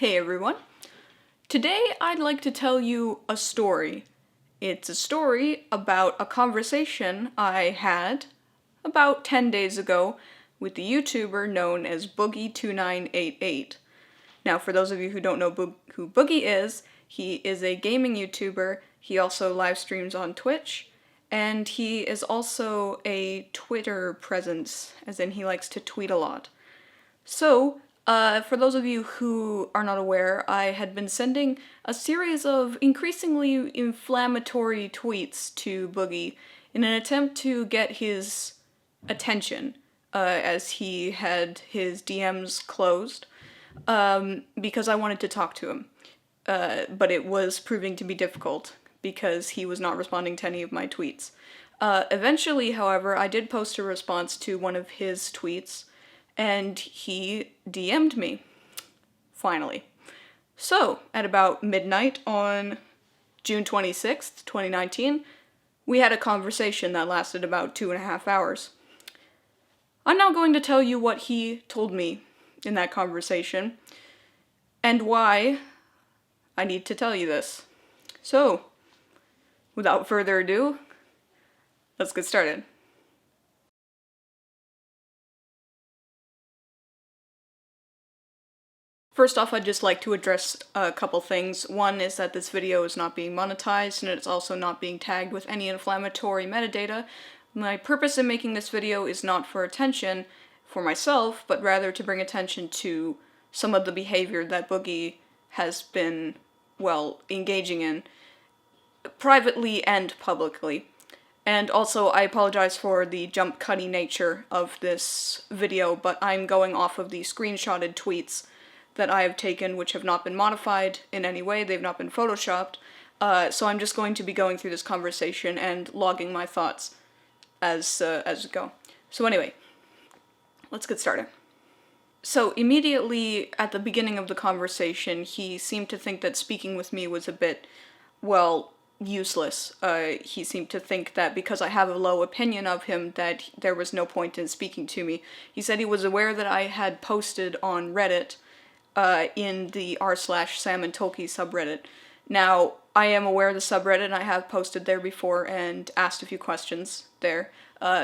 Hey everyone. Today I'd like to tell you a story. It's a story about a conversation I had about 10 days ago with the YouTuber known as Boogie2988. Now, for those of you who don't know who Boogie is, he is a gaming YouTuber. He also live streams on Twitch, and he is also a Twitter presence, as in he likes to tweet a lot. So, for those of you who are not aware, I had been sending a series of increasingly inflammatory tweets to Boogie in an attempt to get his attention, as he had his DMs closed, because I wanted to talk to him. But it was proving to be difficult, because he was not responding to any of my tweets. Eventually, however, I did post a response to one of his tweets, and he DM'd me, finally. So, at about midnight on June 26th, 2019, we had a conversation that lasted about 2.5 hours. I'm now going to tell you what he told me in that conversation, and why I need to tell you this. So, without further ado, let's get started. First off, I'd just like to address a couple things. One is that this video is not being monetized, and it's also not being tagged with any inflammatory metadata. My purpose in making this video is not for attention for myself, but rather to bring attention to some of the behavior that Boogie has been, well, engaging in, privately and publicly. And also, I apologize for the jump cutty nature of this video, but I'm going off of the screenshotted tweets that I have taken, which have not been modified in any way. They've not been photoshopped, so I'm just going to be going through this conversation and logging my thoughts as we go. So anyway, let's get started. So immediately at the beginning of the conversation, he seemed to think that speaking with me was a bit, well, useless. He seemed to think that because I have a low opinion of him that there was no point in speaking to me. He said he was aware that I had posted on Reddit in the r/SamandTolkien subreddit. Now, I am aware of the subreddit, and I have posted there before and asked a few questions there,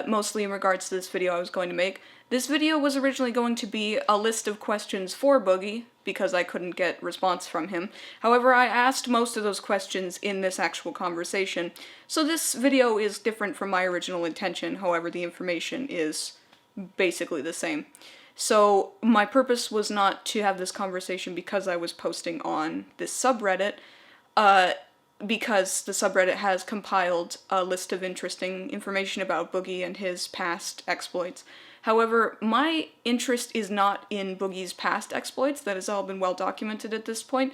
mostly in regards to this video I was going to make. This video was originally going to be a list of questions for Boogie, because I couldn't get response from him. However, I asked most of those questions in this actual conversation, so this video is different from my original intention. However, the information is basically the same. So my purpose was not to have this conversation because I was posting on this subreddit, because the subreddit has compiled a list of interesting information about Boogie and his past exploits. However, my interest is not in Boogie's past exploits. That has all been well documented at this point.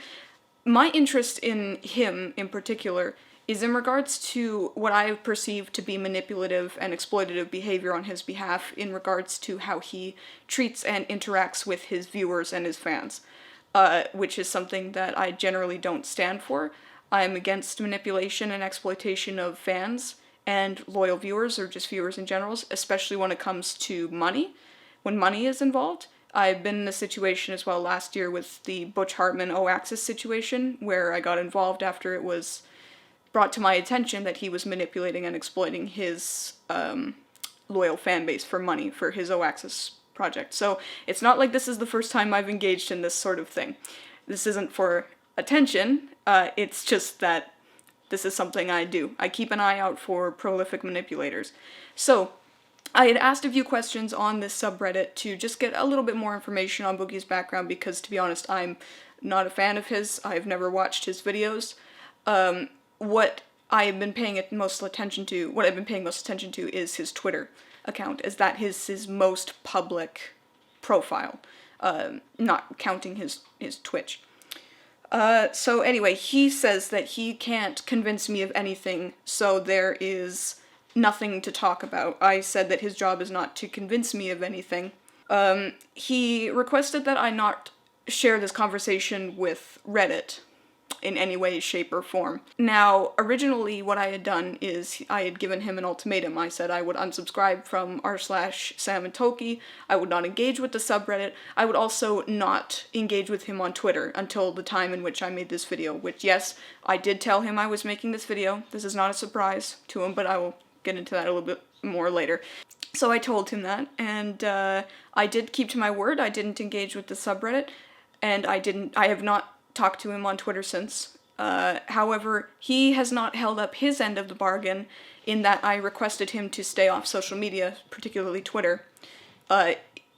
My interest in him, in particular, is in regards to what I perceive to be manipulative and exploitative behavior on his behalf in regards to how he treats and interacts with his viewers and his fans, which is something that I generally don't stand for. I am against manipulation and exploitation of fans and loyal viewers, or just viewers in general, especially when it comes to money, when money is involved. I've been in a situation as well last year with the Butch Hartman O-Axis situation, where I got involved after it was brought to my attention that he was manipulating and exploiting his loyal fan base for money for his O-Axis project. So it's not like this is the first time I've engaged in this sort of thing. This isn't for attention, it's just that this is something I do. I keep an eye out for prolific manipulators. So I had asked a few questions on this subreddit to just get a little bit more information on Boogie's background, because to be honest, I'm not a fan of his. I've never watched his videos. What I've been paying most attention to is his Twitter account, as that is his most public profile, not counting his Twitch. So anyway, he says that he can't convince me of anything, so there is nothing to talk about. I said that his job is not to convince me of anything. He requested that I not share this conversation with Reddit, in any way, shape, or form. Now, originally what I had done is I had given him an ultimatum. I said I would unsubscribe from r/Sam and Toki, I would not engage with the subreddit, I would also not engage with him on Twitter until the time in which I made this video, which, yes, I did tell him I was making this video. This is not a surprise to him, but I will get into that a little bit more later. So I told him that, and I did keep to my word. I didn't engage with the subreddit, and I have not talked to him on Twitter since. However, he has not held up his end of the bargain in that I requested him to stay off social media, particularly Twitter,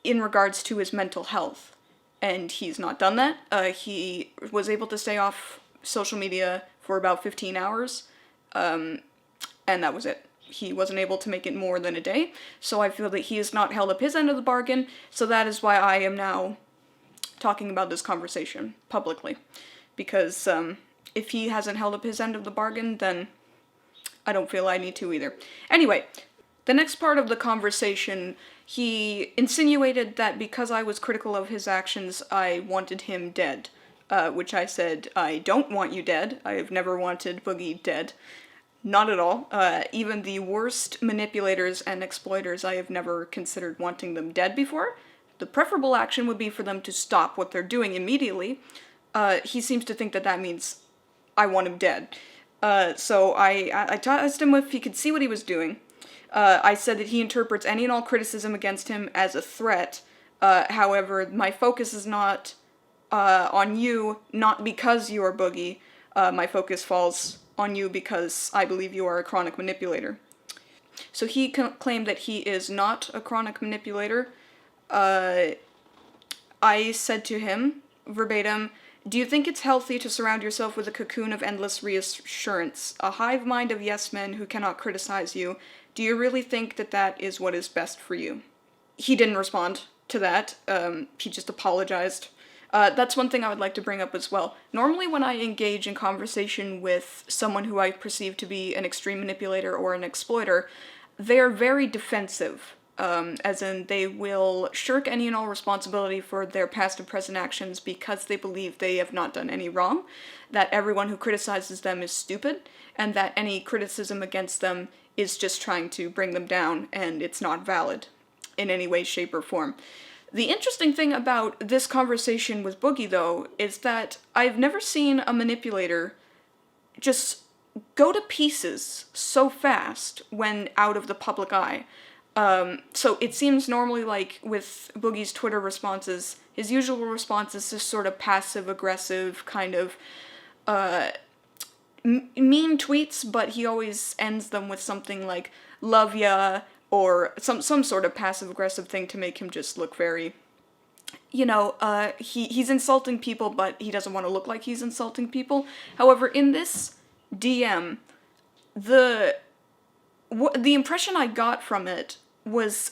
in regards to his mental health. And he's not done that. He was able to stay off social media for about 15 hours, and that was it. He wasn't able to make it more than a day, so I feel that he has not held up his end of the bargain, so that is why I am now talking about this conversation publicly. Because if he hasn't held up his end of the bargain, then I don't feel I need to either. Anyway, the next part of the conversation, he insinuated that because I was critical of his actions, I wanted him dead. Which I said, I don't want you dead. I have never wanted Boogie dead. Not at all. Even the worst manipulators and exploiters, I have never considered wanting them dead before. The preferable action would be for them to stop what they're doing immediately. He seems to think that that means I want him dead. So I asked him if he could see what he was doing. I said that he interprets any and all criticism against him as a threat. However, my focus is not on you, not because you are Boogie. My focus falls on you because I believe you are a chronic manipulator. So he claimed that he is not a chronic manipulator. I said to him, verbatim, do you think it's healthy to surround yourself with a cocoon of endless reassurance, a hive mind of yes men who cannot criticize you? Do you really think that that is what is best for you? He didn't respond to that. He just apologized. That's one thing I would like to bring up as well. Normally when I engage in conversation with someone who I perceive to be an extreme manipulator or an exploiter, they're very defensive, as in they will shirk any and all responsibility for their past and present actions because they believe they have not done any wrong, that everyone who criticizes them is stupid, and that any criticism against them is just trying to bring them down, and it's not valid in any way, shape, or form. The interesting thing about this conversation with Boogie, though, is that I've never seen a manipulator just go to pieces so fast when out of the public eye. So it seems normally like with Boogie's Twitter responses, his usual response is just sort of passive-aggressive, kind of, mean tweets, but he always ends them with something like, love ya, or some sort of passive-aggressive thing to make him just look very, you know, he's insulting people, but he doesn't want to look like he's insulting people. However, in this DM, the impression I got from it was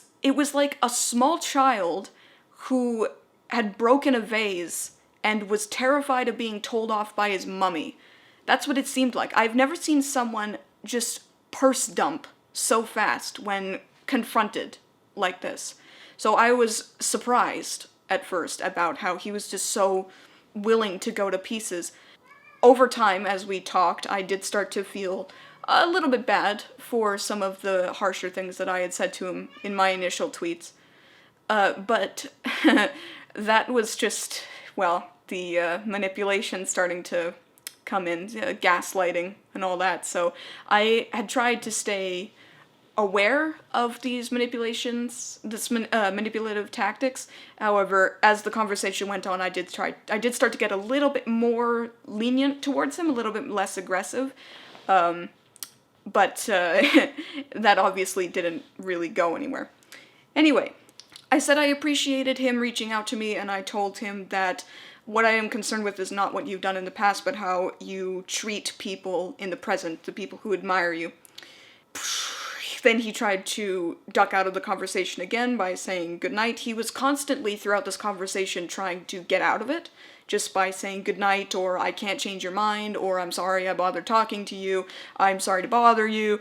like a small child who had broken a vase and was terrified of being told off by his mummy. That's what it seemed like. I've never seen someone just purse dump so fast when confronted like this. So I was surprised at first about how he was just so willing to go to pieces. Over time, as we talked, I did start to feel a little bit bad for some of the harsher things that I had said to him in my initial tweets. But that was just, well, the manipulation starting to come in, gaslighting and all that. So I had tried to stay aware of these manipulations, manipulative tactics. However, as the conversation went on, I did start to get a little bit more lenient towards him, a little bit less aggressive. But that obviously didn't really go anywhere. Anyway, I said I appreciated him reaching out to me, and I told him that what I am concerned with is not what you've done in the past, but how you treat people in the present, the people who admire you. Then he tried to duck out of the conversation again by saying goodnight. He was constantly, throughout this conversation, trying to get out of it, just by saying goodnight, or I can't change your mind, or I'm sorry I bothered talking to you, I'm sorry to bother you.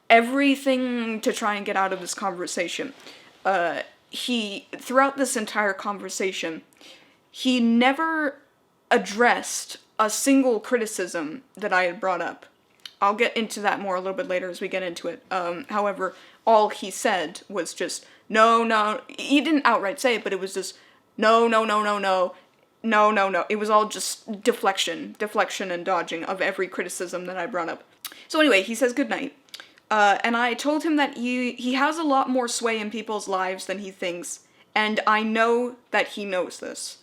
Everything to try and get out of this conversation. Throughout this entire conversation, he never addressed a single criticism that I had brought up. I'll get into that more a little bit later as we get into it. However, all he said was just, no, no. He didn't outright say it, but it was just, no, no, no, no, no. No, no, no. It was all just deflection and dodging of every criticism that I brought up. So anyway, he says goodnight. And I told him that he has a lot more sway in people's lives than he thinks, and I know that he knows this.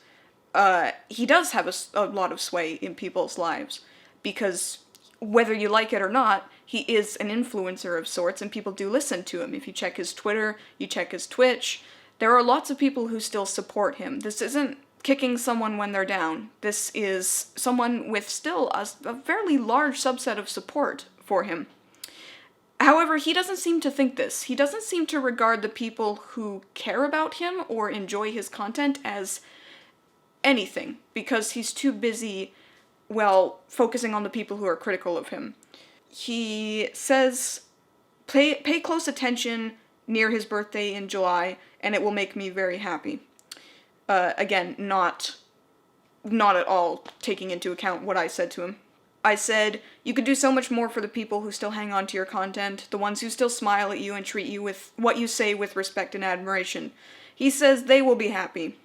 He does have a lot of sway in people's lives, because whether you like it or not, he is an influencer of sorts, and people do listen to him. If you check his Twitter, you check his Twitch, there are lots of people who still support him. This isn't kicking someone when they're down. This is someone with still a fairly large subset of support for him. However, he doesn't seem to think this. He doesn't seem to regard the people who care about him or enjoy his content as anything, because he's too busy, well, focusing on the people who are critical of him. He says, pay close attention near his birthday in July, and it will make me very happy. Again, not at all taking into account what I said to him. I said, you could do so much more for the people who still hang on to your content, the ones who still smile at you and treat you with what you say with respect and admiration. He says they will be happy.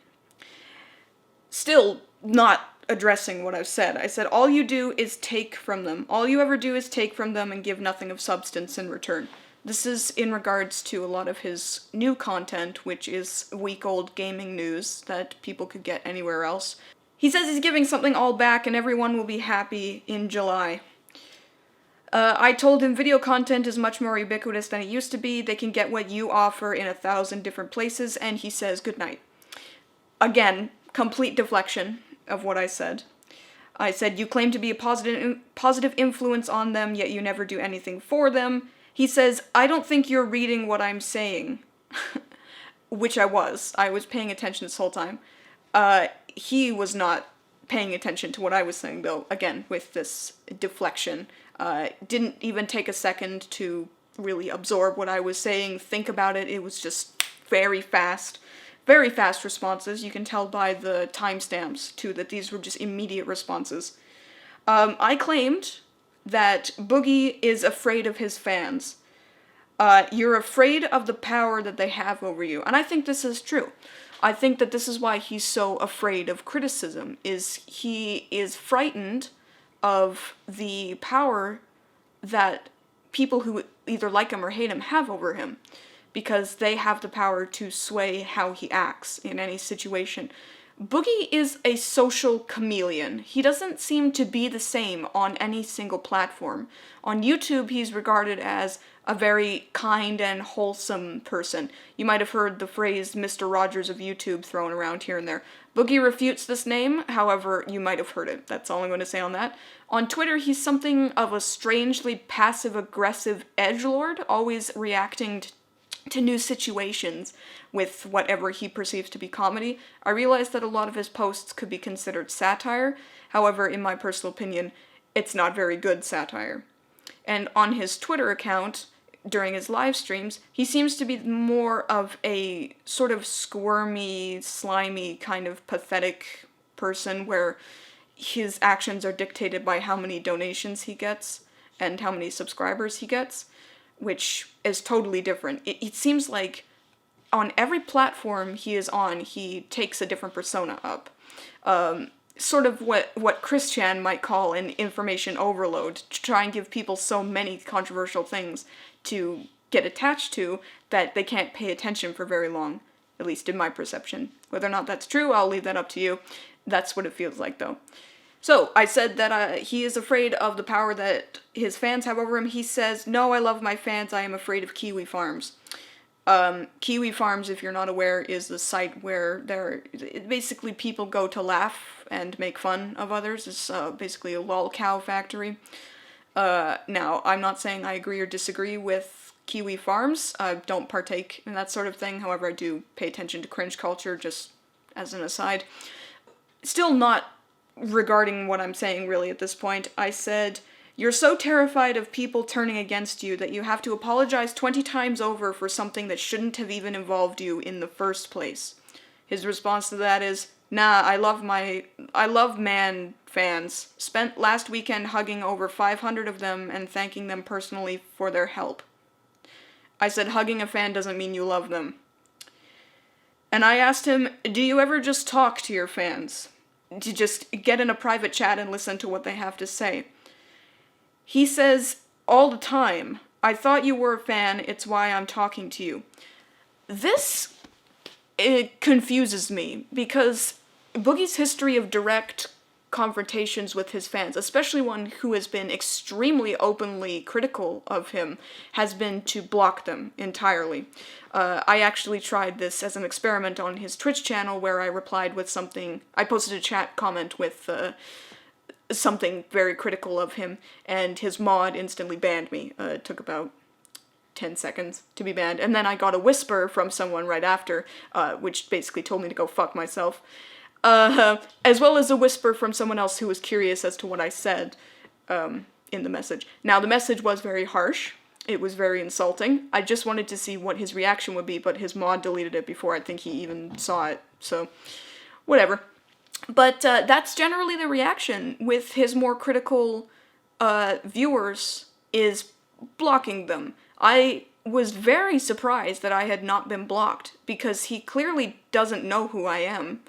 Still not addressing what I've said. I said, all you do is take from them. All you ever do is take from them and give nothing of substance in return. This is in regards to a lot of his new content, which is week-old gaming news that people could get anywhere else. He says he's giving something all back and everyone will be happy in July. I told him video content is much more ubiquitous than it used to be. They can get what you offer in 1,000 different places, and he says goodnight. Again, complete deflection of what I said. I said, you claim to be a positive influence on them, yet you never do anything for them. He says, I don't think you're reading what I'm saying. Which I was. I was paying attention this whole time. He was not paying attention to what I was saying, though, again, with this deflection. Didn't even take a second to really absorb what I was saying, think about it. It was just very fast responses. You can tell by the timestamps, too, that these were just immediate responses. I claimed that Boogie is afraid of his fans. You're afraid of the power that they have over you, and I think this is true. I think that this is why he's so afraid of criticism, is he is frightened of the power that people who either like him or hate him have over him, because they have the power to sway how he acts in any situation. Boogie is a social chameleon. He doesn't seem to be the same on any single platform. On YouTube, he's regarded as a very kind and wholesome person. You might have heard the phrase Mr. Rogers of YouTube thrown around here and there. Boogie refutes this name, however, you might have heard it. That's all I'm going to say on that. On Twitter, he's something of a strangely passive-aggressive edgelord, always reacting to new situations with whatever he perceives to be comedy. I realize that a lot of his posts could be considered satire, however, in my personal opinion, it's not very good satire. And on his Twitter account, during his live streams, he seems to be more of a sort of squirmy, slimy, kind of pathetic person where his actions are dictated by how many donations he gets and how many subscribers he gets, which is totally different. It seems like on every platform he is on, he takes a different persona up. Sort of what Christian might call an information overload, to try and give people so many controversial things to get attached to that they can't pay attention for very long, at least in my perception. Whether or not that's true, I'll leave that up to you. That's what it feels like, though. So, I said that he is afraid of the power that his fans have over him. He says, no, I love my fans, I am afraid of Kiwi Farms. Kiwi Farms, if you're not aware, is the site where basically people go to laugh and make fun of others. It's basically a lol cow factory. Now, I'm not saying I agree or disagree with Kiwi Farms. I don't partake in that sort of thing. However, I do pay attention to cringe culture, just as an aside. Still not regarding what I'm saying, really, at this point. I said, you're so terrified of people turning against you that you have to apologize 20 times over for something that shouldn't have even involved you in the first place. His response to that is, Nah, I love man fans. Spent last weekend hugging over 500 of them and thanking them personally for their help. I said hugging a fan doesn't mean you love them. And I asked him, do you ever just talk to your fans? To just get in a private chat and listen to what they have to say? He says, all the time. I thought you were a fan, it's why I'm talking to you. This, it confuses me, because Boogie's history of direct confrontations with his fans, especially one who has been extremely openly critical of him, has been to block them entirely. I actually tried this as an experiment on his Twitch channel, where I replied with something, I posted a chat comment with something very critical of him, and his mod instantly banned me. It took about 10 seconds to be banned, and then I got a whisper from someone right after, which basically told me to go fuck myself. As well as a whisper from someone else who was curious as to what I said, in the message. Now, the message was very harsh. It was very insulting. I just wanted to see what his reaction would be, but his mod deleted it before I think he even saw it, so whatever. But, that's generally the reaction with his more critical, viewers, is blocking them. I was very surprised that I had not been blocked, because he clearly doesn't know who I am.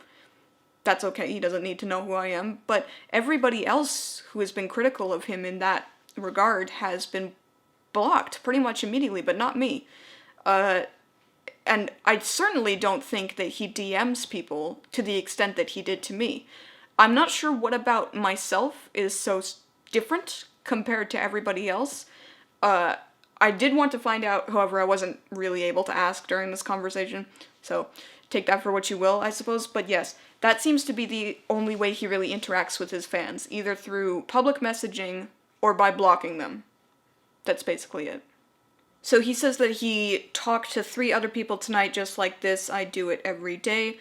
That's okay, he doesn't need to know who I am, but everybody else who has been critical of him in that regard has been blocked pretty much immediately, but not me. And I certainly don't think that he DMs people to the extent that he did to me. I'm not sure what about myself is so different compared to everybody else. I did want to find out, however, I wasn't really able to ask during this conversation, so take that for what you will, I suppose, but yes, that seems to be the only way he really interacts with his fans, either through public messaging or by blocking them. That's basically it. So he says that he talked to 3 other people tonight just like this. I do it every day.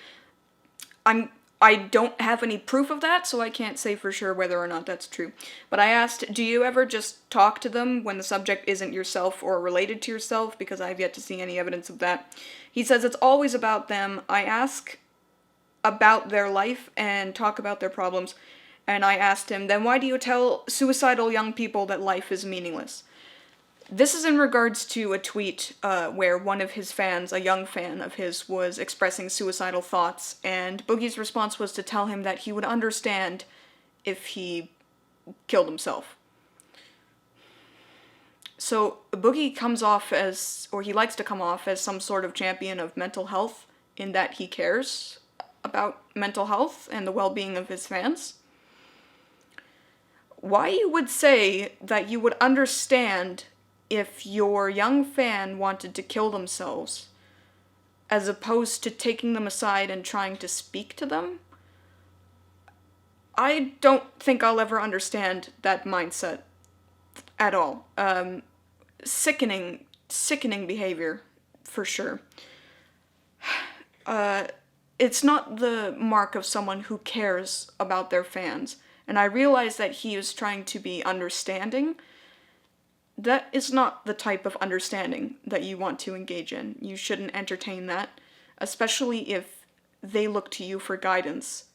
I don't have any proof of that, so I can't say for sure whether or not that's true. But I asked, do you ever just talk to them when the subject isn't yourself or related to yourself? Because I've yet to see any evidence of that. He says it's always about them. I ask about their life and talk about their problems. And I asked him, then why do you tell suicidal young people that life is meaningless? This is in regards to a tweet where one of his fans, a young fan of his, was expressing suicidal thoughts, and Boogie's response was to tell him that he would understand if he killed himself. So Boogie comes off as, or he likes to come off as some sort of champion of mental health, in that he cares about mental health and the well-being of his fans. Why you would say that you would understand if your young fan wanted to kill themselves, as opposed to taking them aside and trying to speak to them? I don't think I'll ever understand that mindset at all. Sickening behavior, for sure. It's not the mark of someone who cares about their fans, and I realize that he is trying to be understanding. That is not the type of understanding that you want to engage in. You shouldn't entertain that, especially if they look to you for guidance.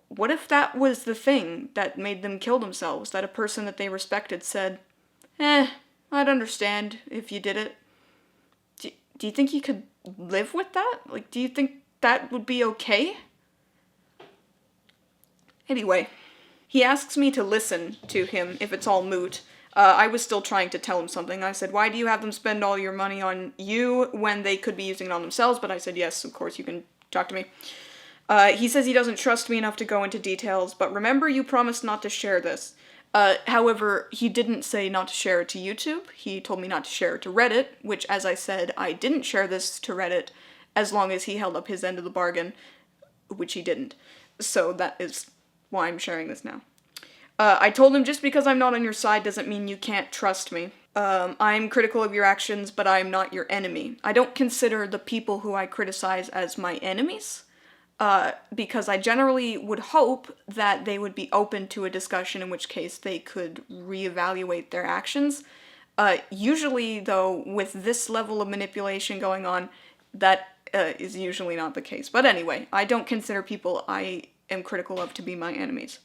What if that was the thing that made them kill themselves, that a person that they respected said, I'd understand if you did it. Do you think you could live with that? Like, do you think that would be okay? Anyway, he asks me to listen to him if it's all moot. I was still trying to tell him something. I said, why do you have them spend all your money on you when they could be using it on themselves? But I said, yes, of course, you can talk to me. He says he doesn't trust me enough to go into details, but remember you promised not to share this. However, he didn't say not to share it to YouTube. He told me not to share it to Reddit, which, as I said, I didn't share this to Reddit as long as he held up his end of the bargain, which he didn't. So that is why I'm sharing this now. I told him just because I'm not on your side doesn't mean you can't trust me. I'm critical of your actions, but I'm not your enemy. I don't consider the people who I criticize as my enemies, because I generally would hope that they would be open to a discussion, in which case they could reevaluate their actions. Usually, though, with this level of manipulation going on, that is usually not the case. But anyway, I don't consider people I am critical of to be my enemies.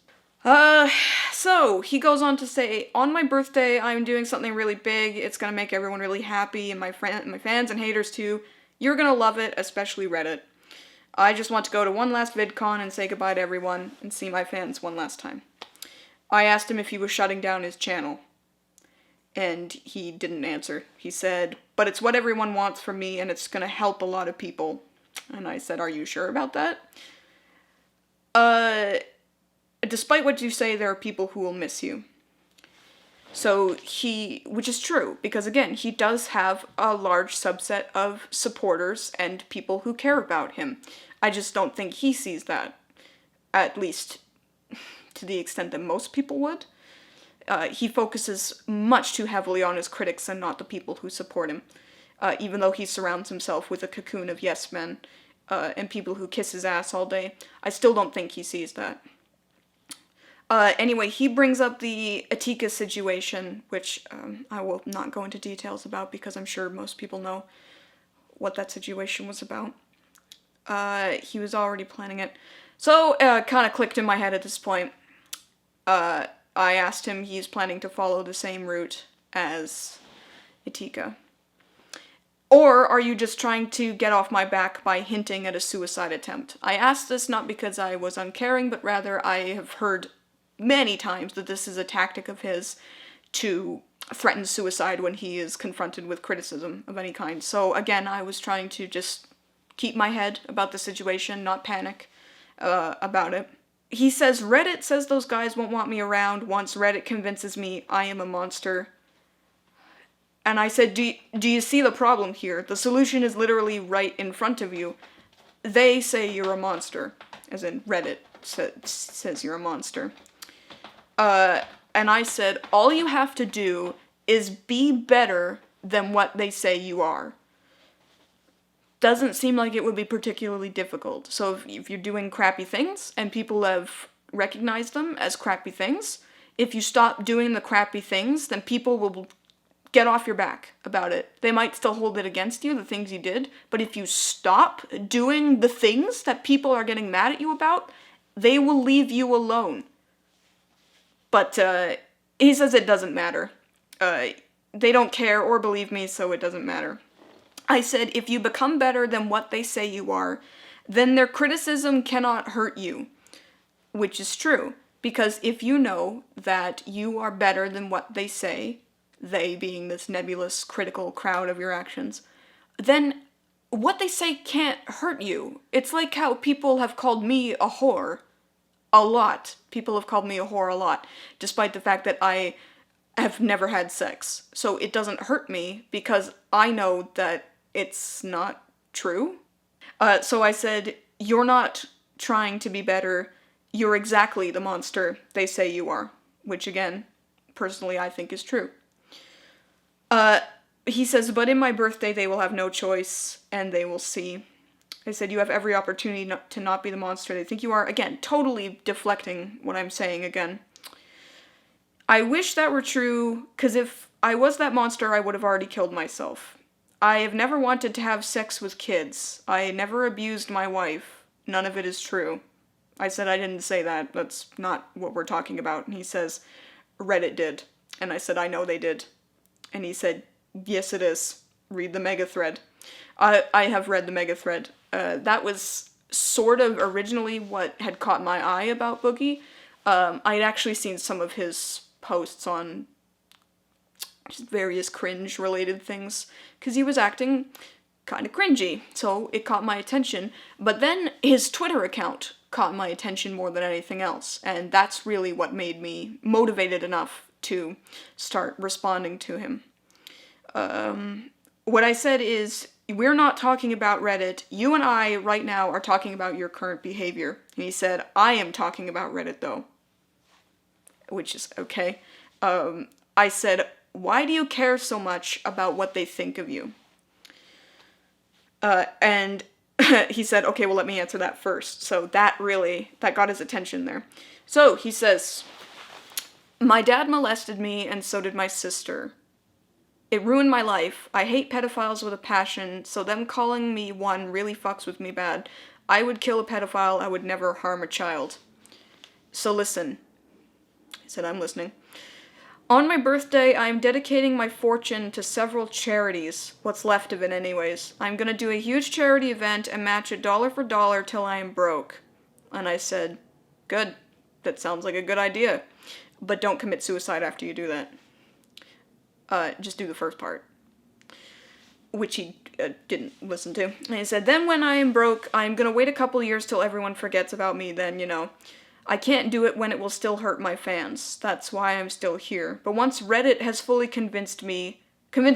So he goes on to say, on my birthday, I'm doing something really big. It's gonna make everyone really happy, and my fans and haters too. You're gonna love it, especially Reddit. I just want to go to one last VidCon and say goodbye to everyone and see my fans one last time. I asked him if he was shutting down his channel, and he didn't answer. He said, but it's what everyone wants from me, and it's gonna help a lot of people. And I said, are you sure about that? Despite what you say, there are people who will miss you. So which is true, because again, he does have a large subset of supporters and people who care about him. I just don't think he sees that, at least to the extent that most people would. He focuses much too heavily on his critics and not the people who support him, even though he surrounds himself with a cocoon of yes men and people who kiss his ass all day. I still don't think he sees that. Anyway, he brings up the Atika situation, which I will not go into details about because I'm sure most people know what that situation was about. He was already planning it. So, kind of clicked in my head at this point. I asked him, he's planning to follow the same route as Atika. Or are you just trying to get off my back by hinting at a suicide attempt? I asked this not because I was uncaring, but rather I have heard many times that this is a tactic of his to threaten suicide when he is confronted with criticism of any kind. So again, I was trying to just keep my head about the situation, not panic about it. He says, Reddit says those guys won't want me around once Reddit convinces me I am a monster. And I said, do you see the problem here? The solution is literally right in front of you. They say you're a monster, as in Reddit says you're a monster. And I said, all you have to do is be better than what they say you are. Doesn't seem like it would be particularly difficult. So if you're doing crappy things, and people have recognized them as crappy things, if you stop doing the crappy things, then people will get off your back about it. They might still hold it against you, the things you did, but if you stop doing the things that people are getting mad at you about, they will leave you alone. But he says it doesn't matter. They don't care or believe me, so it doesn't matter. I said, if you become better than what they say you are, then their criticism cannot hurt you. Which is true, because if you know that you are better than what they say, they being this nebulous, critical crowd of your actions, then what they say can't hurt you. It's like how people have called me a whore. A lot. People have called me a whore a lot, despite the fact that I have never had sex. So it doesn't hurt me, because I know that it's not true. So I said, you're not trying to be better, you're exactly the monster they say you are. Which again, personally I think is true. He says, but in my birthday they will have no choice, and they will see. I said, you have every opportunity to not be the monster they think you are. Again, totally deflecting what I'm saying again. I wish that were true, because if I was that monster, I would have already killed myself. I have never wanted to have sex with kids. I never abused my wife. None of it is true. I said I didn't say that. That's not what we're talking about. And he says, Reddit did. And I said, I know they did. And he said, yes it is. Read the mega thread. I have read the mega thread. That was sort of originally what had caught my eye about Boogie. I had actually seen some of his posts on just various cringe-related things, because he was acting kind of cringy, so it caught my attention. But then his Twitter account caught my attention more than anything else, and that's really what made me motivated enough to start responding to him. What I said is, we're not talking about Reddit. You and I, right now, are talking about your current behavior. And he said, I am talking about Reddit, though. Which is okay. I said, why do you care so much about what they think of you? And he said, okay, well, let me answer that first. So that got his attention there. So he says, my dad molested me, and so did my sister. It ruined my life. I hate pedophiles with a passion, so them calling me one really fucks with me bad. I would kill a pedophile, I would never harm a child. So listen. I said, I'm listening. On my birthday, I am dedicating my fortune to several charities. What's left of it anyways. I'm gonna do a huge charity event and match it dollar for dollar till I am broke. And I said, good. That sounds like a good idea. But don't commit suicide after you do that. Just do the first part. Which he didn't listen to. And he said, then when I am broke, I'm gonna wait a couple years till everyone forgets about me, then, you know. I can't do it when it will still hurt my fans. That's why I'm still here. But once Reddit has fully convinced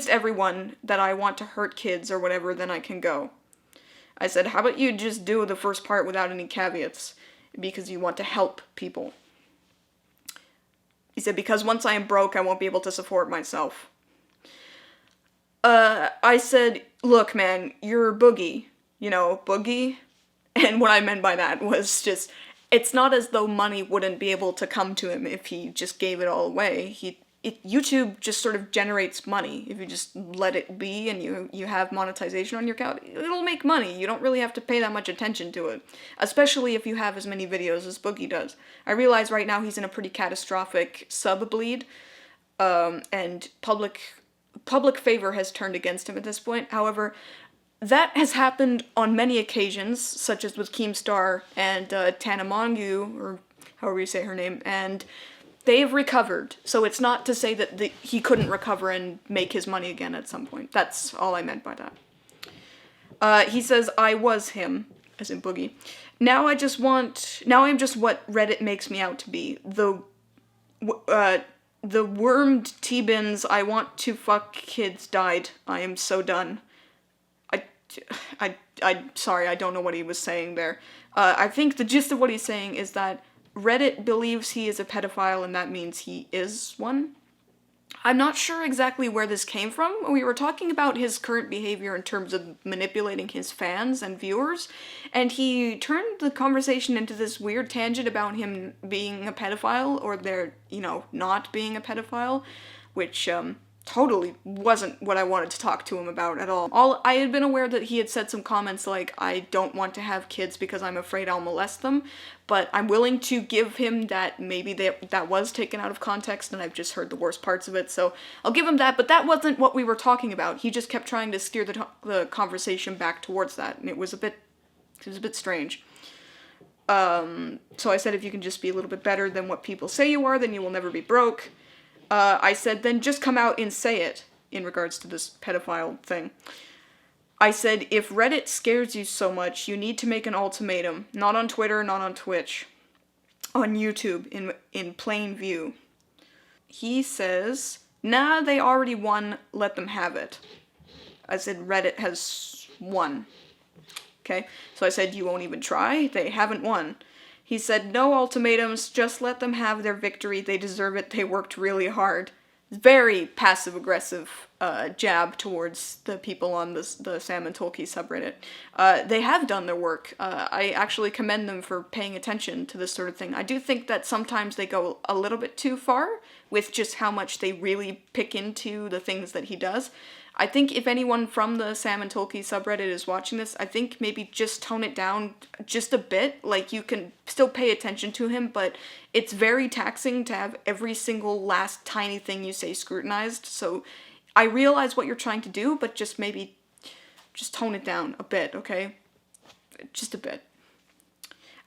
everyone that I want to hurt kids or whatever, then I can go. I said, how about you just do the first part without any caveats? Because you want to help people. He said, because once I am broke, I won't be able to support myself. I said, look, man, you're Boogie. You know, Boogie? And what I meant by that was just, it's not as though money wouldn't be able to come to him if he just gave it all away. YouTube just sort of generates money. If you just let it be and you have monetization on your account, it'll make money. You don't really have to pay that much attention to it. Especially if you have as many videos as Boogie does. I realize right now he's in a pretty catastrophic sub-bleed, and public favor has turned against him at this point. However, that has happened on many occasions, such as with Keemstar and Tanamongu, or however you say her name, and they've recovered. So it's not to say that he couldn't recover and make his money again at some point. That's all I meant by that. He says, I was him, as in Boogie. Now I'm just what Reddit makes me out to be. The wormed T-bins I want to fuck kids died. I am so done. Sorry, I don't know what he was saying there. I think the gist of what he's saying is that Reddit believes he is a pedophile and that means he is one. I'm not sure exactly where this came from. We were talking about his current behavior in terms of manipulating his fans and viewers, and he turned the conversation into this weird tangent about him being a pedophile, or not being a pedophile, which, totally wasn't what I wanted to talk to him about at all. I had been aware that he had said some comments like, I don't want to have kids because I'm afraid I'll molest them, but I'm willing to give him that maybe that was taken out of context and I've just heard the worst parts of it, so I'll give him that, but that wasn't what we were talking about. He just kept trying to steer the conversation back towards that, and it was a bit strange. So I said, if you can just be a little bit better than what people say you are, then you will never be broke. I said, then just come out and say it, in regards to this pedophile thing. I said, if Reddit scares you so much, you need to make an ultimatum. Not on Twitter, not on Twitch. On YouTube, in plain view. He says, nah, they already won, let them have it. I said, Reddit has won. Okay, so I said, you won't even try? They haven't won. He said, no ultimatums, just let them have their victory, they deserve it, they worked really hard. Very passive-aggressive jab towards the people on the Sam and Tolkien subreddit. They have done their work. I actually commend them for paying attention to this sort of thing. I do think that sometimes they go a little bit too far with just how much they really pick into the things that he does. I think if anyone from the Sam and Tolkien subreddit is watching this, I think maybe just tone it down just a bit. Like, you can still pay attention to him, but it's very taxing to have every single last tiny thing you say scrutinized. So I realize what you're trying to do, but just tone it down a bit, okay? Just a bit.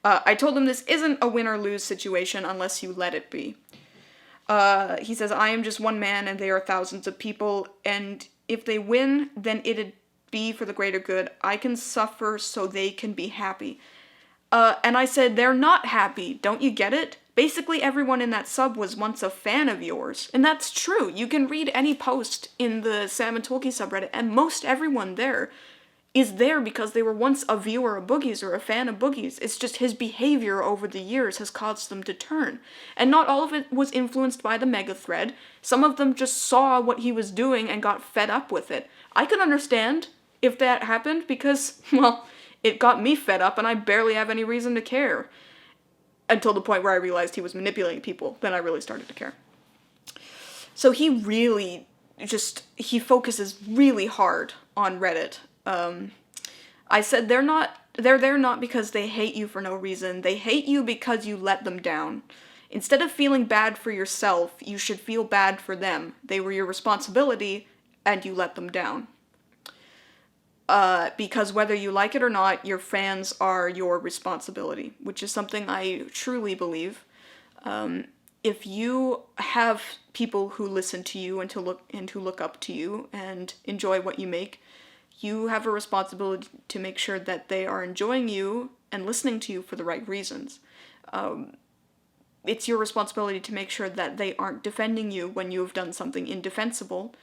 I told him this isn't a win or lose situation unless you let it be. He says, I am just one man and they are thousands of people, and if they win, then it'd be for the greater good. I can suffer so they can be happy. And I said, they're not happy. Don't you get it? Basically, everyone in that sub was once a fan of yours. And that's true. You can read any post in the Sam and Tolkien subreddit, and most everyone there is there because they were once a viewer of Boogie's or a fan of Boogie's. It's just his behavior over the years has caused them to turn. And not all of it was influenced by the mega thread. Some of them just saw what he was doing and got fed up with it. I could understand if that happened because, well, it got me fed up and I barely have any reason to care. Until the point where I realized he was manipulating people. Then I really started to care. So he really he focuses really hard on Reddit. I said they're there not because they hate you for no reason. They hate you because you let them down. Instead of feeling bad for yourself, you should feel bad for them. They were your responsibility, and you let them down. Because whether you like it or not, your fans are your responsibility, which is something I truly believe. If you have people who listen to you and who look up to you and enjoy what you make, you have a responsibility to make sure that they are enjoying you and listening to you for the right reasons. It's your responsibility to make sure that they aren't defending you when you have done something indefensible,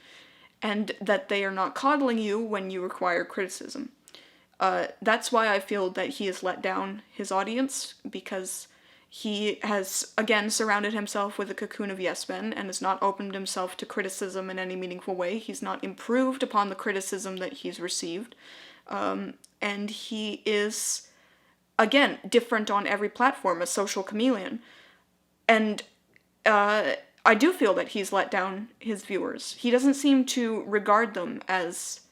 and that they are not coddling you when you require criticism. That's why I feel that he has let down his audience, because he has, again, surrounded himself with a cocoon of yes men and has not opened himself to criticism in any meaningful way. He's not improved upon the criticism that he's received. And he is, again, different on every platform, a social chameleon. And I do feel that he's let down his viewers. He doesn't seem to regard them as,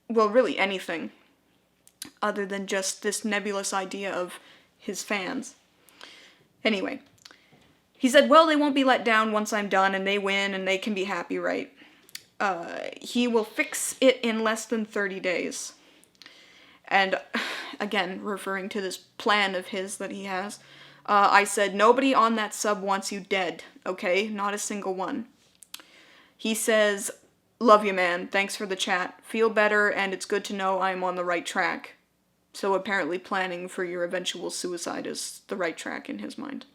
well, really anything other than just this nebulous idea of his fans. Anyway, he said, well, they won't be let down once I'm done and they win and they can be happy, right? He will fix it in less than 30 days. And, again, referring to this plan of his that he has, I said, nobody on that sub wants you dead, okay? Not a single one. He says, love you, man. Thanks for the chat. Feel better, and it's good to know I'm on the right track. So apparently planning for your eventual suicide is the right track in his mind.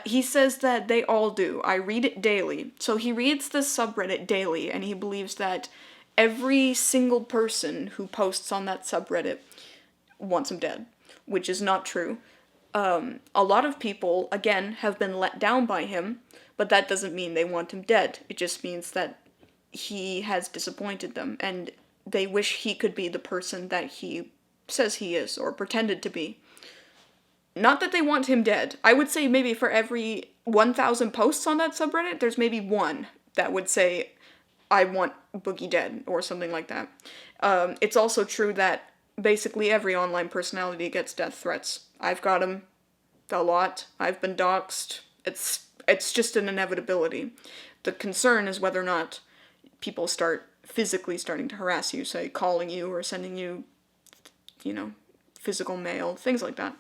He says that they all do. I read it daily. So he reads this subreddit daily, and he believes that every single person who posts on that subreddit wants him dead, which is not true. A lot of people, again, have been let down by him, but that doesn't mean they want him dead. It just means that he has disappointed them, and they wish he could be the person that he says he is, or pretended to be. Not that they want him dead. I would say maybe for every 1,000 posts on that subreddit, there's maybe one that would say, I want Boogie dead, or something like that. It's also true that basically every online personality gets death threats. I've got them a lot. I've been doxxed. It's just an inevitability. The concern is whether or not people start physically starting to harass you, say calling you or sending you, physical mail, things like that.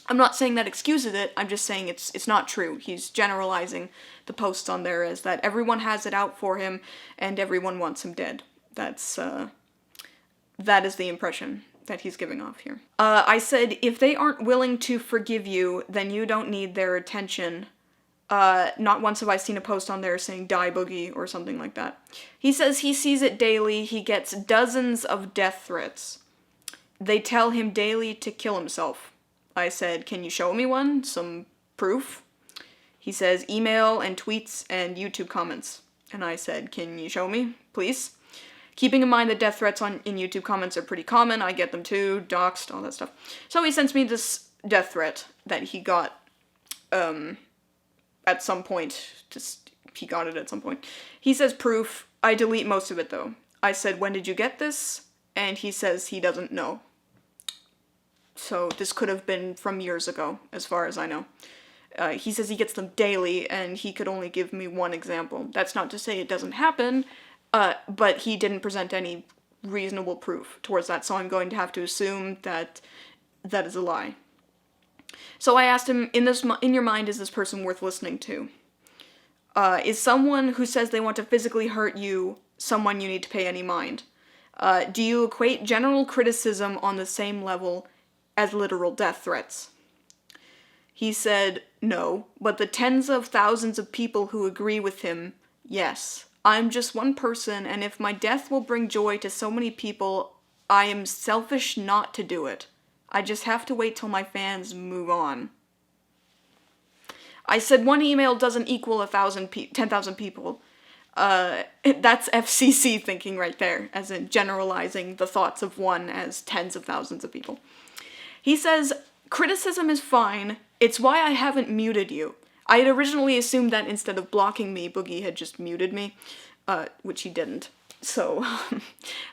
I'm not saying that excuses it, I'm just saying it's not true. He's generalizing the posts on there as that everyone has it out for him and everyone wants him dead. That is the impression that he's giving off here. I said, if they aren't willing to forgive you, then you don't need their attention. Not once have I seen a post on there saying, die Boogie, or something like that. He says he sees it daily, he gets dozens of death threats. They tell him daily to kill himself. I said, can you show me one? Some proof? He says, email and tweets and YouTube comments. And I said, can you show me, please? Keeping in mind that death threats in YouTube comments are pretty common, I get them too, doxed, all that stuff. So he sends me this death threat that he got, at some point. He got it at some point. He says proof. I delete most of it, though. I said, when did you get this? And he says he doesn't know. So this could have been from years ago, as far as I know. He says he gets them daily, and he could only give me one example. That's not to say it doesn't happen, but he didn't present any reasonable proof towards that, so I'm going to have to assume that that is a lie. So I asked him, in your mind, is this person worth listening to? Is someone who says they want to physically hurt you someone you need to pay any mind? Do you equate general criticism on the same level as literal death threats? He said, no, but the tens of thousands of people who agree with him, yes. I'm just one person, and if my death will bring joy to so many people, I am selfish not to do it. I just have to wait till my fans move on. I said one email doesn't equal 10,000 people. That's FCC thinking right there, as in generalizing the thoughts of one as tens of thousands of people. He says, criticism is fine, it's why I haven't muted you. I had originally assumed that instead of blocking me, Boogie had just muted me. which he didn't. So,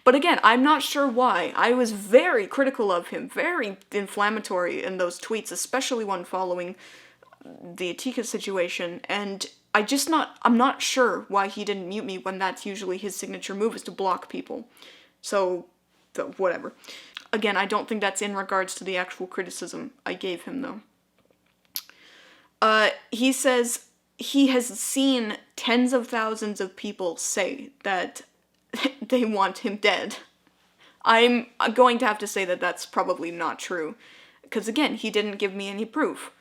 but again, I'm not sure why. I was very critical of him, very inflammatory in those tweets, especially one following the Atika situation, and I'm not sure why he didn't mute me when that's usually his signature move, is to block people. So, whatever. Again, I don't think that's in regards to the actual criticism I gave him, though. He says he has seen tens of thousands of people say that they want him dead. I'm going to have to say that that's probably not true, because again, he didn't give me any proof.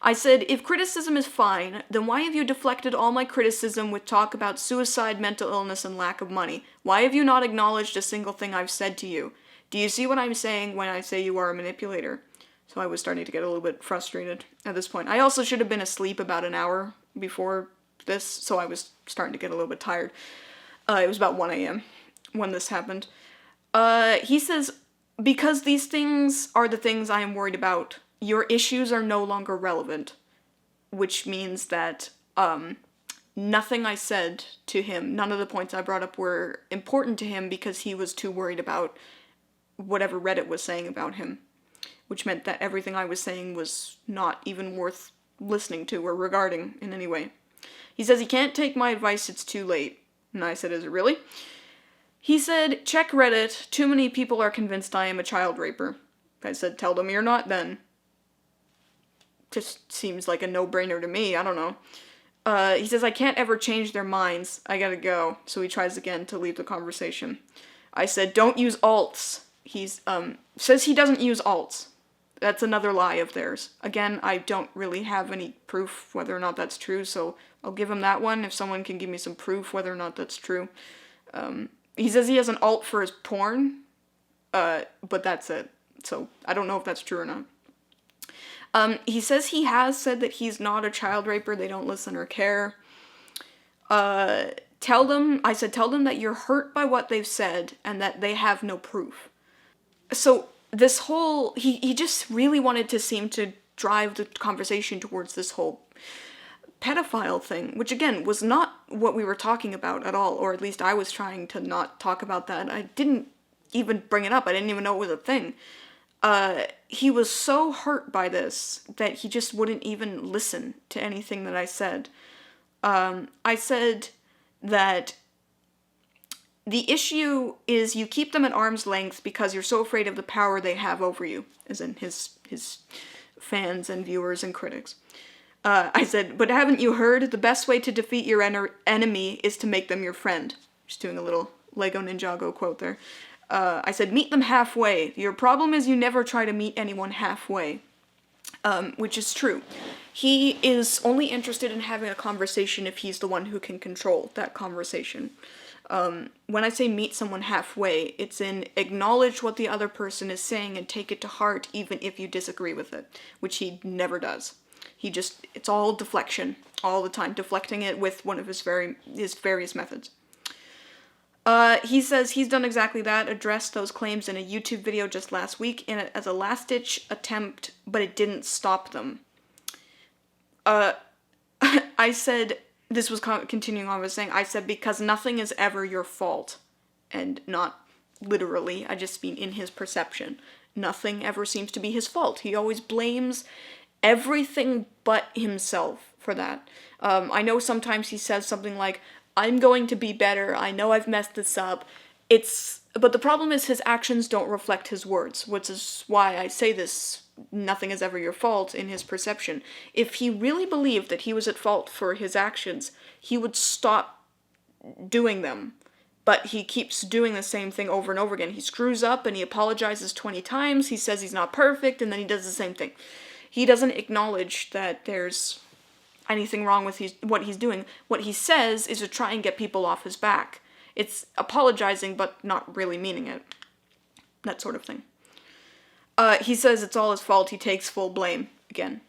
I said, if criticism is fine, then why have you deflected all my criticism with talk about suicide, mental illness, and lack of money? Why have you not acknowledged a single thing I've said to you? Do you see what I'm saying when I say you are a manipulator? So I was starting to get a little bit frustrated at this point. I also should have been asleep about an hour before this, so I was starting to get a little bit tired. It was about 1 a.m. when this happened. He says, because these things are the things I am worried about, your issues are no longer relevant. Which means that, nothing I said to him, none of the points I brought up were important to him because he was too worried about whatever Reddit was saying about him. Which meant that everything I was saying was not even worth listening to or regarding in any way. He says he can't take my advice, it's too late. And I said, is it really? He said, check Reddit, too many people are convinced I am a child raper. I said, tell them you're not then. Just seems like a no-brainer to me, I don't know. He says, I can't ever change their minds, I gotta go. So he tries again to leave the conversation. I said, don't use alts. He's, says he doesn't use alts. That's another lie of theirs. Again, I don't really have any proof whether or not that's true, so I'll give him that one if someone can give me some proof whether or not that's true. He says he has an alt for his porn, but that's it. So I don't know if that's true or not. He says he has said that he's not a child raper, they don't listen or care. Tell them that you're hurt by what they've said and that they have no proof. So this whole, he just really wanted to seem to drive the conversation towards this whole pedophile thing, which again was not what we were talking about at all, or at least I was trying to not talk about that. I didn't even bring it up, I didn't even know it was a thing. He was so hurt by this that he just wouldn't even listen to anything that I said. I said that the issue is you keep them at arm's length because you're so afraid of the power they have over you, as in his fans and viewers and critics. I said, but haven't you heard the best way to defeat your enemy is to make them your friend? Just doing a little Lego Ninjago quote there. I said, meet them halfway. Your problem is you never try to meet anyone halfway. Which is true. He is only interested in having a conversation if he's the one who can control that conversation. When I say meet someone halfway, it's in acknowledge what the other person is saying and take it to heart even if you disagree with it, which he never does. It's all deflection, all the time, deflecting it with one of his various methods. He says he's done exactly that, addressed those claims in a YouTube video just last week as a last-ditch attempt, but it didn't stop them. I said, this was continuing on, I was saying, I said, because nothing is ever your fault. And not literally, I just mean in his perception. Nothing ever seems to be his fault. He always blames everything but himself for that. I know sometimes he says something like, I'm going to be better, I know I've messed this up. But the problem is his actions don't reflect his words, which is why I say this, nothing is ever your fault, in his perception. If he really believed that he was at fault for his actions, he would stop doing them. But he keeps doing the same thing over and over again. He screws up and he apologizes 20 times, he says he's not perfect, and then he does the same thing. He doesn't acknowledge that there's anything wrong with what he's doing. What he says is to try and get people off his back. It's apologizing, but not really meaning it. That sort of thing. He says it's all his fault, he takes full blame. Again,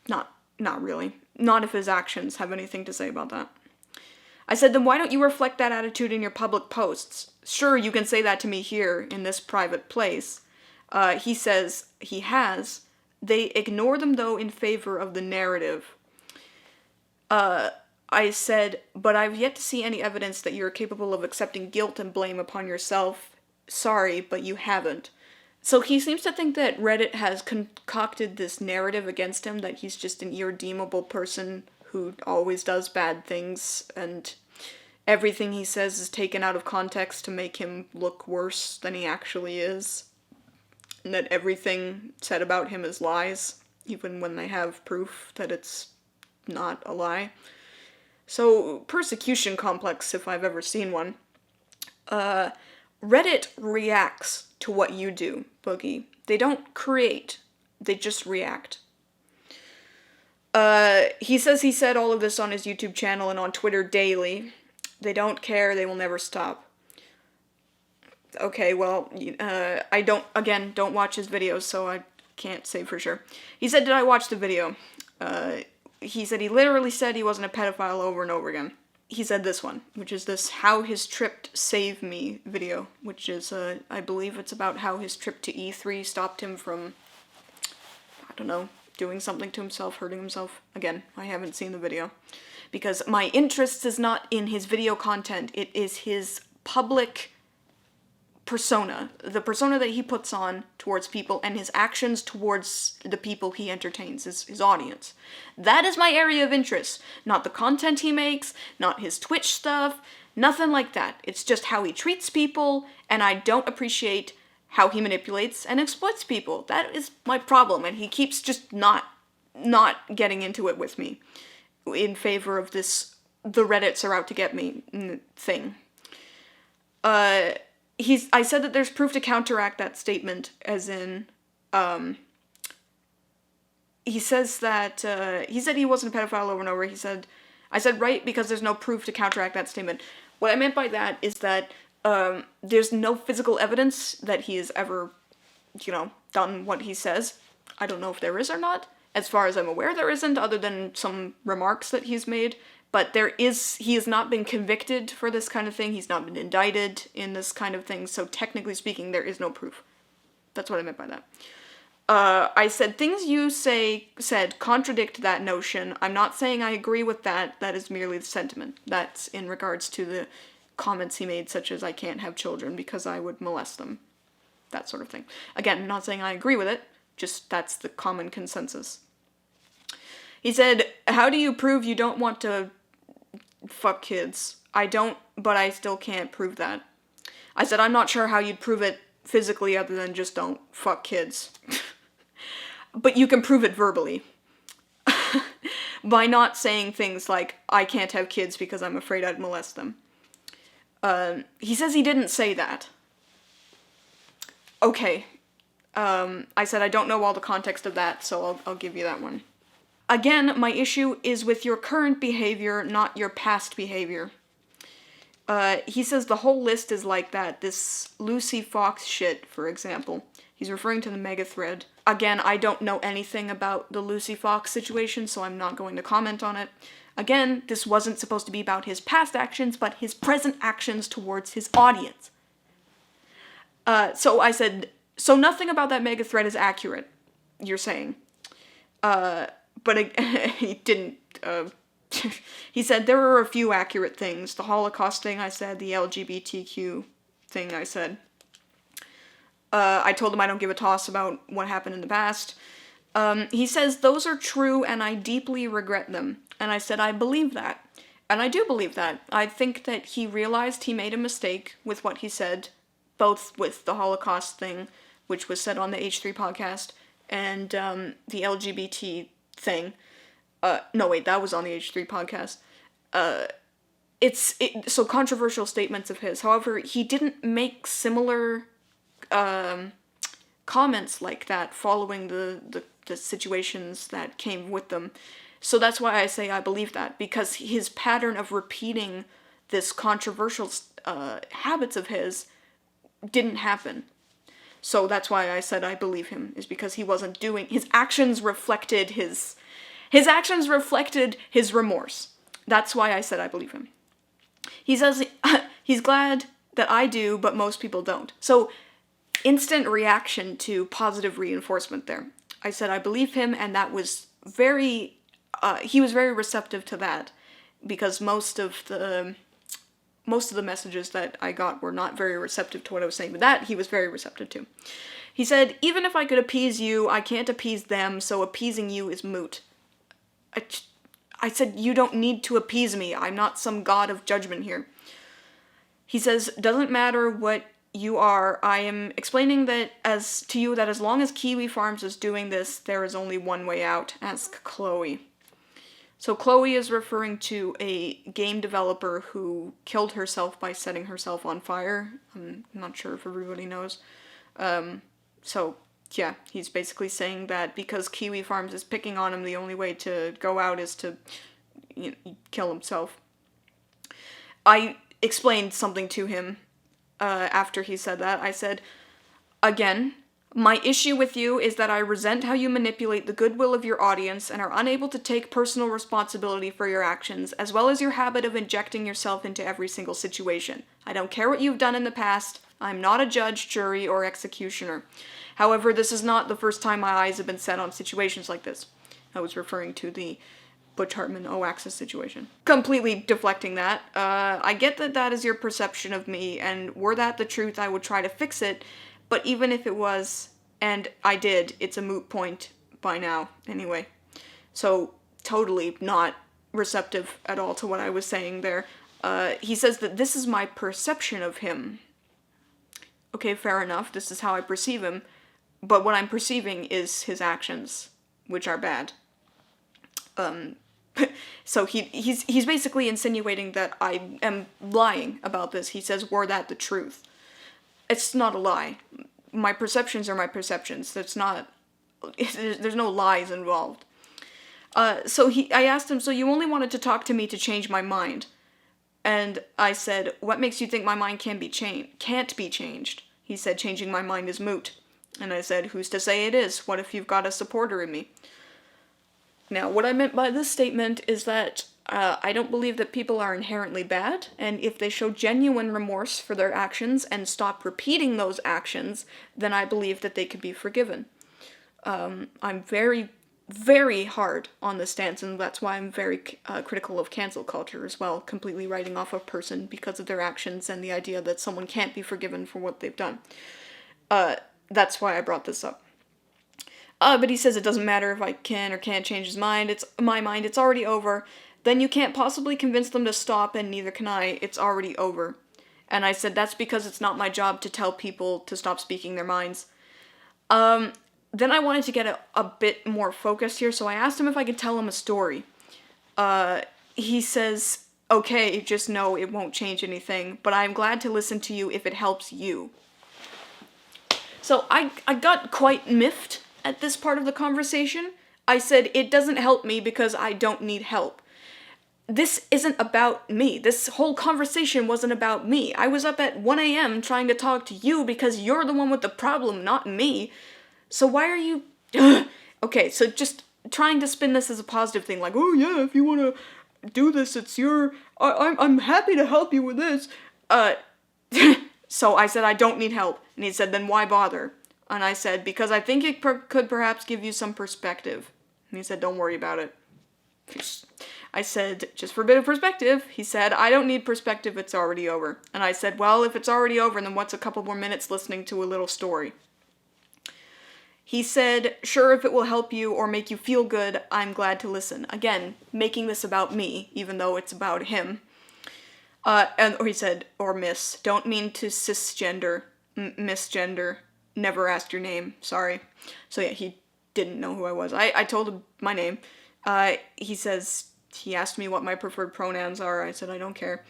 not really. Not if his actions have anything to say about that. I said, then why don't you reflect that attitude in your public posts? Sure, you can say that to me here, in this private place. He says he has. They ignore them, though, in favor of the narrative. I said, but I've yet to see any evidence that you're capable of accepting guilt and blame upon yourself. Sorry, but you haven't. So he seems to think that Reddit has concocted this narrative against him, that he's just an irredeemable person who always does bad things, and everything he says is taken out of context to make him look worse than he actually is. And that everything said about him is lies, even when they have proof that it's not a lie. So, persecution complex, if I've ever seen one. Reddit reacts to what you do, Boogie. They don't create, they just react. He says he said all of this on his YouTube channel and on Twitter daily. They don't care, they will never stop. Okay, well, I don't watch his videos, so I can't say for sure. He said, did I watch the video? He said he literally said he wasn't a pedophile over and over again. He said this one, which is this How His Trip Saved Me video, which is, I believe it's about how his trip to E3 stopped him from, I don't know, doing something to himself, hurting himself. Again, I haven't seen the video. Because my interest is not in his video content, it is his public persona, the persona that he puts on towards people, and his actions towards the people he entertains, his audience. That is my area of interest. Not the content he makes, not his Twitch stuff, nothing like that. It's just how he treats people, and I don't appreciate how he manipulates and exploits people. That is my problem, and he keeps just not getting into it with me in favor of this the Reddits are out to get me thing. I said that there's proof to counteract that statement, as in, he says that, he said he wasn't a pedophile over and over. I said right because there's no proof to counteract that statement. What I meant by that is that, there's no physical evidence that he has ever, done what he says. I don't know if there is or not. As far as I'm aware, there isn't, other than some remarks that he's made. But he has not been convicted for this kind of thing. He's not been indicted in this kind of thing. So technically speaking, there is no proof. That's what I meant by that. I said things you said contradict that notion. I'm not saying I agree with that. That is merely the sentiment. That's in regards to the comments he made, such as I can't have children because I would molest them. That sort of thing. Again, I'm not saying I agree with it. Just that's the common consensus. He said, how do you prove you don't want to fuck kids? I don't, but I still can't prove that. I said, I'm not sure how you'd prove it physically other than just don't fuck kids. But you can prove it verbally. By not saying things like, I can't have kids because I'm afraid I'd molest them. He says he didn't say that. Okay. I said I don't know all the context of that, so I'll give you that one. Again, my issue is with your current behavior, not your past behavior. He says the whole list is like that. This Lucy Fox shit, for example. He's referring to the mega thread. Again, I don't know anything about the Lucy Fox situation, so I'm not going to comment on it. Again, this wasn't supposed to be about his past actions, but his present actions towards his audience. So I said, so nothing about that mega thread is accurate, you're saying. But he didn't, he said there were a few accurate things. The Holocaust thing, I said. The LGBTQ thing, I said. I told him I don't give a toss about what happened in the past. He says those are true and I deeply regret them. And I said I believe that. And I do believe that. I think that he realized he made a mistake with what he said, both with the Holocaust thing, which was said on the H3 podcast, and the LGBT thing. No, wait, that was on the H3 podcast. So controversial statements of his. However, he didn't make similar comments like that following the situations that came with them. So that's why I say I believe that, because his pattern of repeating this controversial habits of his didn't happen. So that's why I said I believe him, is because he wasn't doing, his actions reflected his remorse. That's why I said I believe him. He says he's glad that I do, but most people don't. So, instant reaction to positive reinforcement there. I said I believe him, and that was he was very receptive to that. because most of the messages that I got were not very receptive to what I was saying, but that he was very receptive to. He said, even if I could appease you, I can't appease them, so appeasing you is moot. I said, you don't need to appease me. I'm not some god of judgment here. He says, doesn't matter what you are, I am explaining that as long as Kiwi Farms is doing this, there is only one way out. Ask Chloe. So Chloe is referring to a game developer who killed herself by setting herself on fire. I'm not sure if everybody knows. So, yeah, he's basically saying that because Kiwi Farms is picking on him, the only way to go out is to kill himself. I explained something to him after he said that. I said, again, my issue with you is that I resent how you manipulate the goodwill of your audience and are unable to take personal responsibility for your actions, as well as your habit of injecting yourself into every single situation. I don't care what you've done in the past. I'm not a judge, jury, or executioner. However, this is not the first time my eyes have been set on situations like this. I was referring to the Butch Hartman O-Axis situation. Completely deflecting that. I get that that is your perception of me, and were that the truth, I would try to fix it, but even if it was, and I did, it's a moot point by now, anyway. So, totally not receptive at all to what I was saying there. He says that this is my perception of him. Okay, fair enough, this is how I perceive him, but what I'm perceiving is his actions, which are bad. So he's basically insinuating that I am lying about this. He says, were that the truth? It's not a lie. My perceptions are my perceptions. There's no lies involved. I asked him, so you only wanted to talk to me to change my mind? And I said, what makes you think my mind can't be changed? He said, changing my mind is moot. And I said, who's to say it is? What if you've got a supporter in me? Now, what I meant by this statement is that I don't believe that people are inherently bad, and if they show genuine remorse for their actions and stop repeating those actions, then I believe that they could be forgiven. I'm very, very hard on this stance, and that's why I'm very critical of cancel culture as well, completely writing off a person because of their actions and the idea that someone can't be forgiven for what they've done. That's why I brought this up. But he says it doesn't matter if I can or can't change his mind. It's my mind. It's already over. Then you can't possibly convince them to stop, and neither can I. It's already over. And I said that's because it's not my job to tell people to stop speaking their minds. Then I wanted to get a bit more focused here, so I asked him if I could tell him a story. He says, okay, just know it won't change anything, but I'm glad to listen to you if it helps you. So I got quite miffed at this part of the conversation. I said, it doesn't help me because I don't need help. This isn't about me. This whole conversation wasn't about me. I was up at 1 a.m. trying to talk to you because you're the one with the problem, not me. So why are you... Okay, so just trying to spin this as a positive thing, like, oh yeah, if you want to do this, it's your... I'm happy to help you with this. So I said, I don't need help. And he said, then why bother? And I said, because I think it could perhaps give you some perspective. And he said, don't worry about it. I said, just for a bit of perspective. He said, I don't need perspective, it's already over. And I said, well, if it's already over, then what's a couple more minutes listening to a little story? He said, sure, if it will help you or make you feel good, I'm glad to listen. Again, making this about me, even though it's about him. Or he said, or miss. Don't mean to cisgender, misgender. Never asked your name, sorry. So yeah, he didn't know who I was. I told him my name. He says, he asked me what my preferred pronouns are. I said, I don't care.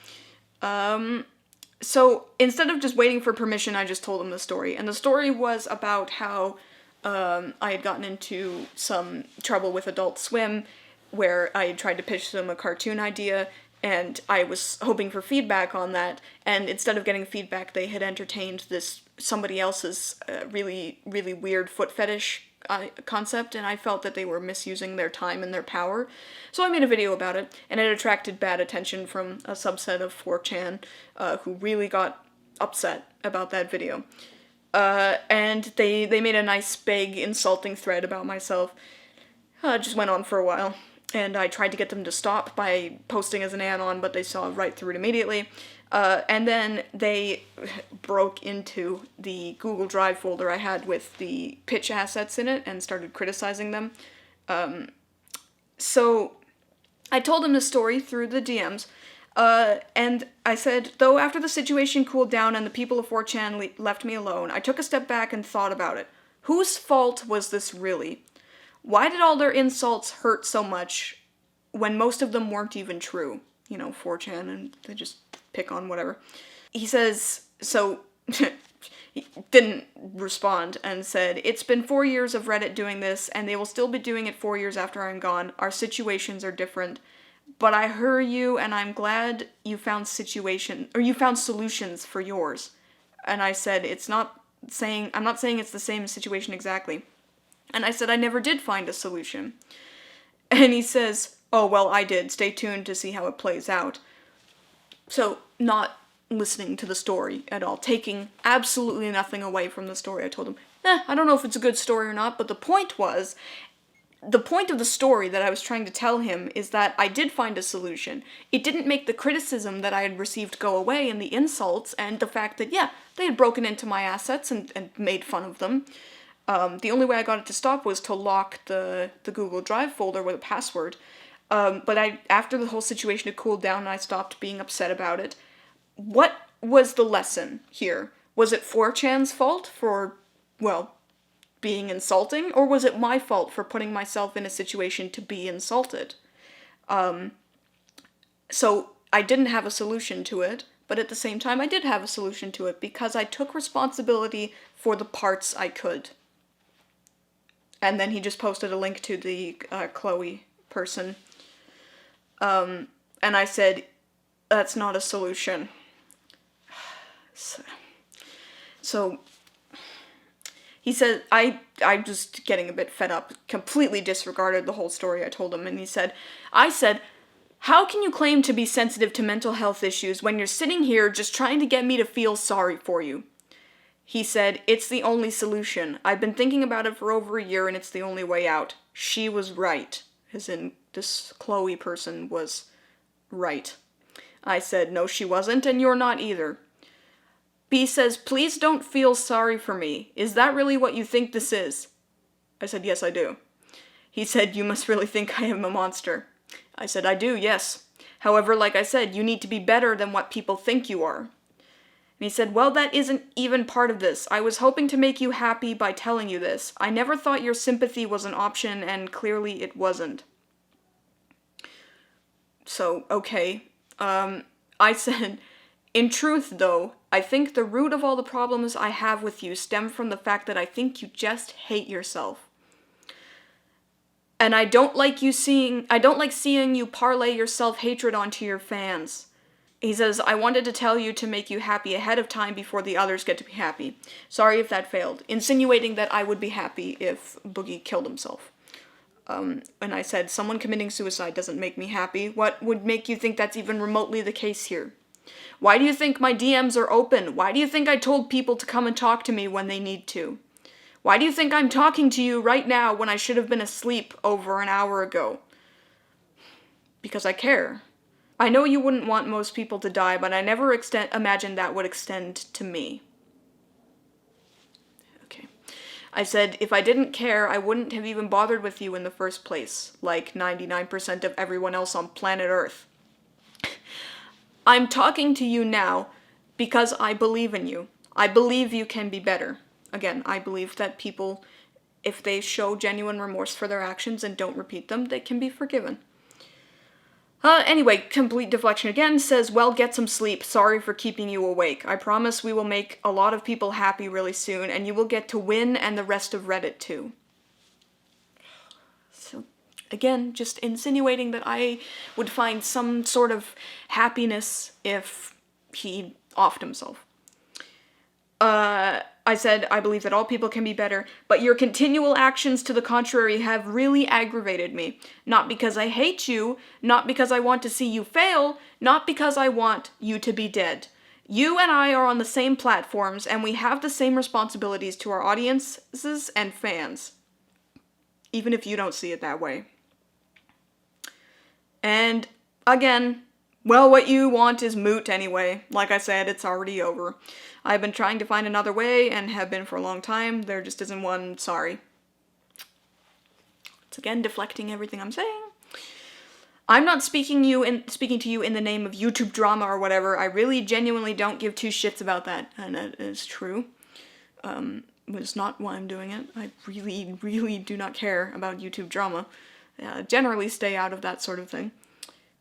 So instead of just waiting for permission, I just told him the story. And the story was about how I had gotten into some trouble with Adult Swim, where I had tried to pitch them a cartoon idea, and I was hoping for feedback on that, and instead of getting feedback, they had entertained somebody else's really, really weird foot fetish concept, and I felt that they were misusing their time and their power. So I made a video about it, and it attracted bad attention from a subset of 4chan who really got upset about that video. And they made a nice, big, insulting thread about myself. It just went on for a while. and I tried to get them to stop by posting as an anon, but they saw right through it immediately. And then they broke into the Google Drive folder I had with the pitch assets in it and started criticizing them. So I told them the story through the DMs, and I said, though after the situation cooled down and the people of 4chan left me alone, I took a step back and thought about it. Whose fault was this really? Why did all their insults hurt so much when most of them weren't even true? 4chan, and they just pick on whatever. He says, so, he didn't respond and said, it's been 4 years of Reddit doing this, and they will still be doing it 4 years after I'm gone. Our situations are different. But I hear you, and I'm glad you found solutions for yours. And I said, I'm not saying it's the same situation exactly. And I said, I never did find a solution. And he says, oh, well, I did. Stay tuned to see how it plays out. So, not listening to the story at all. Taking absolutely nothing away from the story. I told him, I don't know if it's a good story or not, but the point of the story that I was trying to tell him is that I did find a solution. It didn't make the criticism that I had received go away, and the insults, and the fact that, they had broken into my assets and made fun of them. The only way I got it to stop was to lock the Google Drive folder with a password. But after the whole situation had cooled down and I stopped being upset about it, what was the lesson here? Was it 4chan's fault for, being insulting? Or was it my fault for putting myself in a situation to be insulted? So I didn't have a solution to it, but at the same time I did have a solution to it because I took responsibility for the parts I could. And then he just posted a link to the Chloe person. And I said, that's not a solution. So he said, I'm just getting a bit fed up, completely disregarded the whole story I told him, and I said, how can you claim to be sensitive to mental health issues when you're sitting here just trying to get me to feel sorry for you? He said, it's the only solution. I've been thinking about it for over a year and it's the only way out. She was right. As in, this Chloe person was right. I said, no, she wasn't, and you're not either. B says, please don't feel sorry for me. Is that really what you think this is? I said, yes, I do. He said, you must really think I am a monster. I said, I do, yes. However, like I said, you need to be better than what people think you are. And he said, well, that isn't even part of this. I was hoping to make you happy by telling you this. I never thought your sympathy was an option, and clearly it wasn't. So, okay. I said, in truth, though, I think the root of all the problems I have with you stem from the fact that I think you just hate yourself. And I don't like seeing you parlay your self-hatred onto your fans. He says, I wanted to tell you to make you happy ahead of time before the others get to be happy. Sorry if that failed. Insinuating that I would be happy if Boogie killed himself. And I said, someone committing suicide doesn't make me happy. What would make you think that's even remotely the case here? Why do you think my DMs are open? Why do you think I told people to come and talk to me when they need to? Why do you think I'm talking to you right now when I should have been asleep over an hour ago? Because I care. I know you wouldn't want most people to die, but I never imagined that would extend to me. Okay. I said, if I didn't care, I wouldn't have even bothered with you in the first place, like 99% of everyone else on planet Earth. I'm talking to you now because I believe in you. I believe you can be better. Again, I believe that people, if they show genuine remorse for their actions and don't repeat them, they can be forgiven. Anyway, complete deflection again says, well, get some sleep. Sorry for keeping you awake. I promise we will make a lot of people happy really soon, and you will get to win and the rest of Reddit too. So, again, just insinuating that I would find some sort of happiness if he offed himself. I said, I believe that all people can be better, but your continual actions to the contrary have really aggravated me. Not because I hate you, not because I want to see you fail, not because I want you to be dead. You and I are on the same platforms, and we have the same responsibilities to our audiences and fans. Even if you don't see it that way. And, again, well, what you want is moot anyway. Like I said, it's already over. I've been trying to find another way, and have been for a long time. There just isn't one, sorry. It's again deflecting everything I'm saying. I'm not speaking to you in the name of YouTube drama or whatever. I really genuinely don't give two shits about that, and it is true. It's not why I'm doing it. I really, really do not care about YouTube drama. Generally stay out of that sort of thing.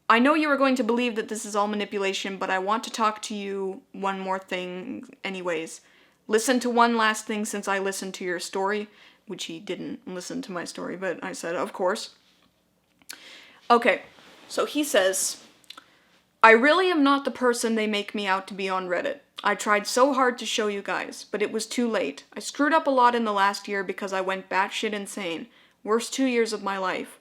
I know you are going to believe that this is all manipulation, but I want to talk to you one more thing anyways. Listen to one last thing since I listened to your story, which he didn't listen to my story, but I said, of course. Okay, so he says, I really am not the person they make me out to be on Reddit. I tried so hard to show you guys, but it was too late. I screwed up a lot in the last year because I went batshit insane. Worst 2 years of my life.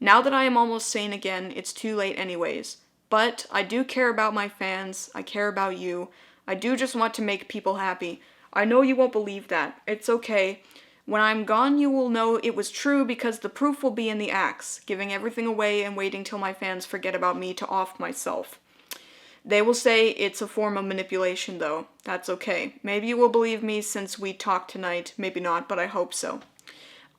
Now that I am almost sane again, it's too late anyways. But I do care about my fans. I care about you. I do just want to make people happy. I know you won't believe that. It's okay. When I'm gone, you will know it was true because the proof will be in the acts, giving everything away and waiting till my fans forget about me to off myself. They will say it's a form of manipulation, though. That's okay. Maybe you will believe me since we talked tonight. Maybe not, but I hope so.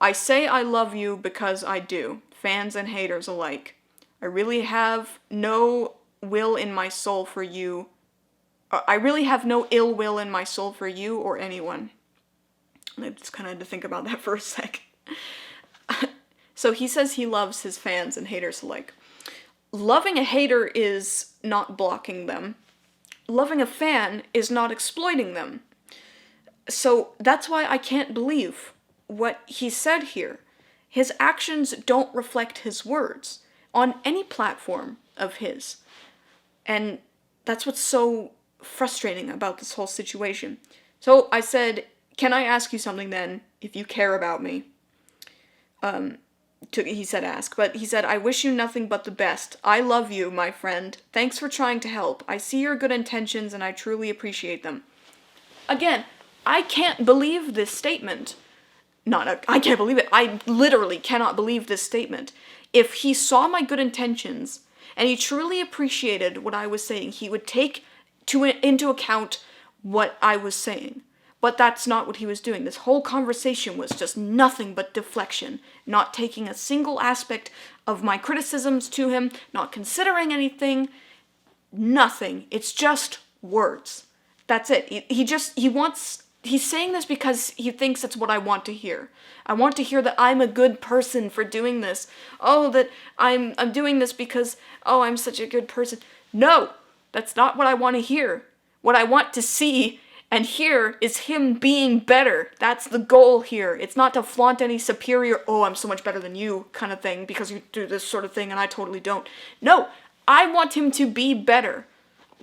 I say I love you because I do. Fans and haters alike. I really have no will in my soul for you. I really have no ill will in my soul for you or anyone. I just kind of had to think about that for a sec. So he says he loves his fans and haters alike. Loving a hater is not blocking them. Loving a fan is not exploiting them. So that's why I can't believe what he said here. His actions don't reflect his words on any platform of his. And that's what's so frustrating about this whole situation. So I said, can I ask you something then, if you care about me? He said ask, but he said, I wish you nothing but the best. I love you, my friend. Thanks for trying to help. I see your good intentions and I truly appreciate them. Again, I can't believe this statement. I can't believe it. I literally cannot believe this statement. If he saw my good intentions and he truly appreciated what I was saying, he would take into account what I was saying. But that's not what he was doing. This whole conversation was just nothing but deflection, not taking a single aspect of my criticisms to him, not considering anything, nothing. It's just words. That's it. He's saying this because he thinks it's what I want to hear. I want to hear that I'm a good person for doing this. Oh, that I'm doing this because, oh, I'm such a good person. No, that's not what I want to hear. What I want to see and here is him being better. That's the goal here. It's not to flaunt any superior, oh, I'm so much better than you kind of thing because you do this sort of thing and I totally don't. No, I want him to be better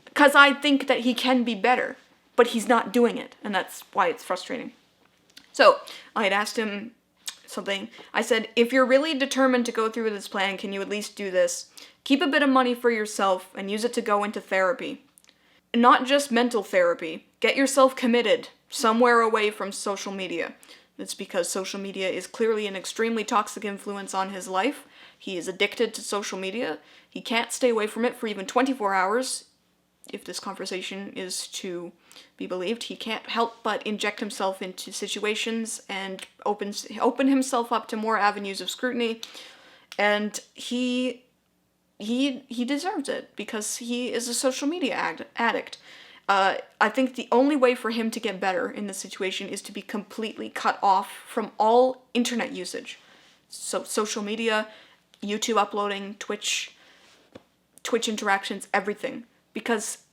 because I think that he can be better, but he's not doing it, and that's why it's frustrating. So I had asked him something. I said, if you're really determined to go through with this plan, can you at least do this? Keep a bit of money for yourself and use it to go into therapy. Not just mental therapy. Get yourself committed somewhere away from social media. It's because social media is clearly an extremely toxic influence on his life. He is addicted to social media. He can't stay away from it for even 24 hours. If this conversation is to be believed, he can't help but inject himself into situations and open himself up to more avenues of scrutiny. And he deserves it because he is a social media addict. I think the only way for him to get better in this situation is to be completely cut off from all internet usage. So social media, YouTube uploading, Twitch interactions, everything. Because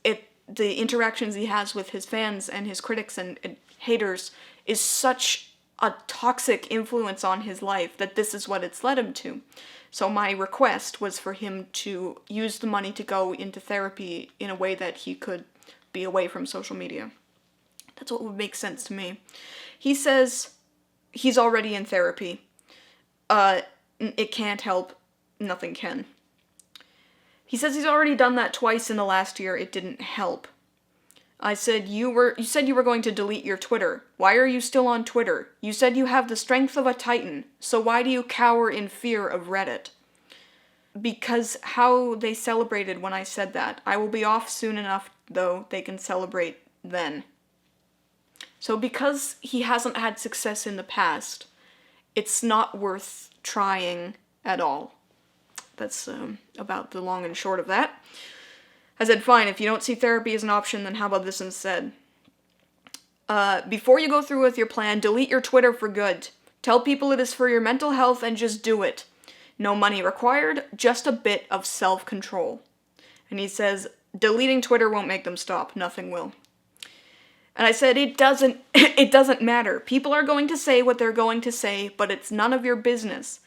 the interactions he has with his fans and his critics and haters is such a toxic influence on his life that this is what it's led him to. So my request was for him to use the money to go into therapy in a way that he could be away from social media. That's what would make sense to me. He says he's already in therapy. It can't help. Nothing can. He says he's already done that twice in the last year. It didn't help. I said, you said you were going to delete your Twitter. Why are you still on Twitter? You said you have the strength of a titan, so why do you cower in fear of Reddit? because how they celebrated when I said that. I will be off soon enough, though, they can celebrate then. So because he hasn't had success in the past, it's not worth trying at all. That's about the long and short of that. I said, fine, if you don't see therapy as an option, then how about this instead? Before you go through with your plan, delete your Twitter for good. Tell people it is for your mental health and just do it. No money required, just a bit of self-control. And he says, deleting Twitter won't make them stop. Nothing will. And I said, it doesn't matter. People are going to say what they're going to say, but it's none of your business.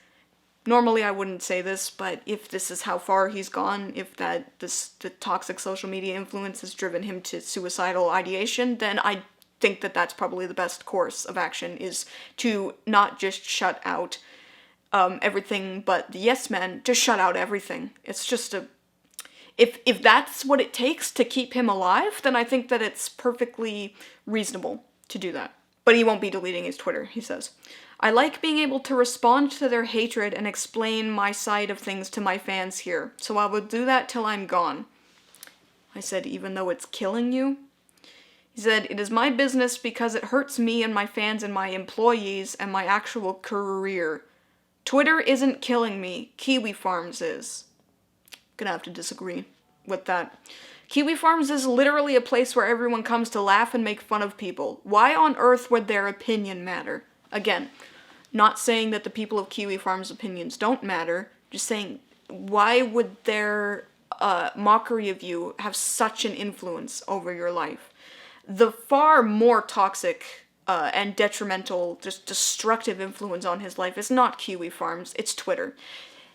Normally I wouldn't say this, but if this is how far he's gone, if the toxic social media influence has driven him to suicidal ideation, then I think that that's probably the best course of action, is to not just shut out everything but the yes men, just shut out everything. It's just if that's what it takes to keep him alive, then I think that it's perfectly reasonable to do that. But he won't be deleting his Twitter, he says. I like being able to respond to their hatred and explain my side of things to my fans here, so I will do that till I'm gone. I said, even though it's killing you? He said, it is my business because it hurts me and my fans and my employees and my actual career. Twitter isn't killing me, Kiwi Farms is. Gonna have to disagree with that. Kiwi Farms is literally a place where everyone comes to laugh and make fun of people. Why on earth would their opinion matter? Again, not saying that the people of Kiwi Farms' opinions don't matter, just saying, why would their mockery of you have such an influence over your life? The far more toxic and detrimental, just destructive influence on his life is not Kiwi Farms, it's Twitter.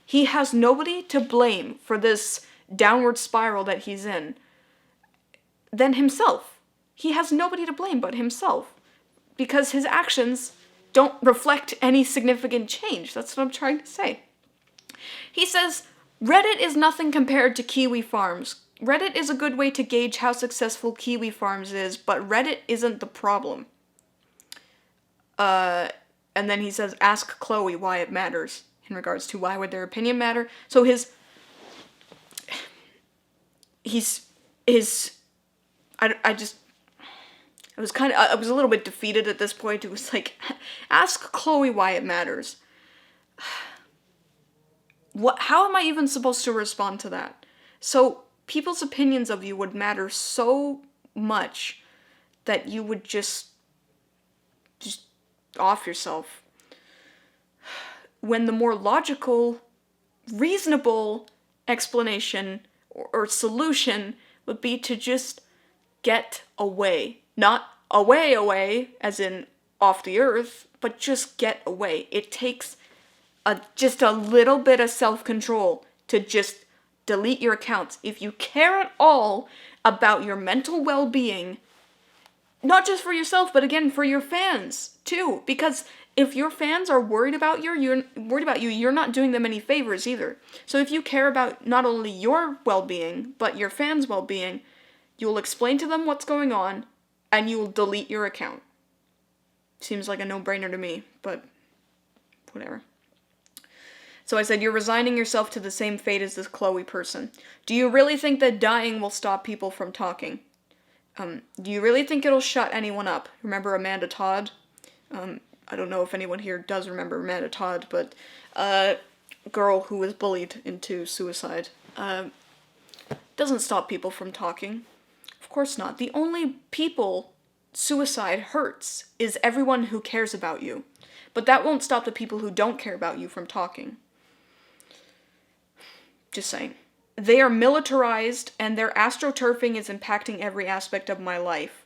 He has nobody to blame for this downward spiral that he's in than himself. He has nobody to blame but himself, because his actions don't reflect any significant change. That's what I'm trying to say. He says, Reddit is nothing compared to Kiwi Farms. Reddit is a good way to gauge how successful Kiwi Farms is, but Reddit isn't the problem. And then he says, ask Chloe why it matters, in regards to why would their opinion matter. So I was a little bit defeated at this point. It was like, ask Chloe why it matters. How am I even supposed to respond to that? So, people's opinions of you would matter so much that you would just off yourself. When the more logical, reasonable explanation or solution would be to just get away. Not away, as in off the earth, but just get away. It takes just a little bit of self-control to just delete your accounts. If you care at all about your mental well-being, not just for yourself, but again, for your fans, too. Because if your fans are worried about you, you're not doing them any favors either. So if you care about not only your well-being, but your fans' well-being, you'll explain to them what's going on, and you will delete your account. Seems like a no-brainer to me, but whatever. So I said, you're resigning yourself to the same fate as this Chloe person. Do you really think that dying will stop people from talking? Do you really think it'll shut anyone up? Remember Amanda Todd? I don't know if anyone here does remember Amanda Todd, but girl who was bullied into suicide. Doesn't stop people from talking. Of course not. The only people suicide hurts is everyone who cares about you. But that won't stop the people who don't care about you from talking. Just saying. They are militarized, and their astroturfing is impacting every aspect of my life.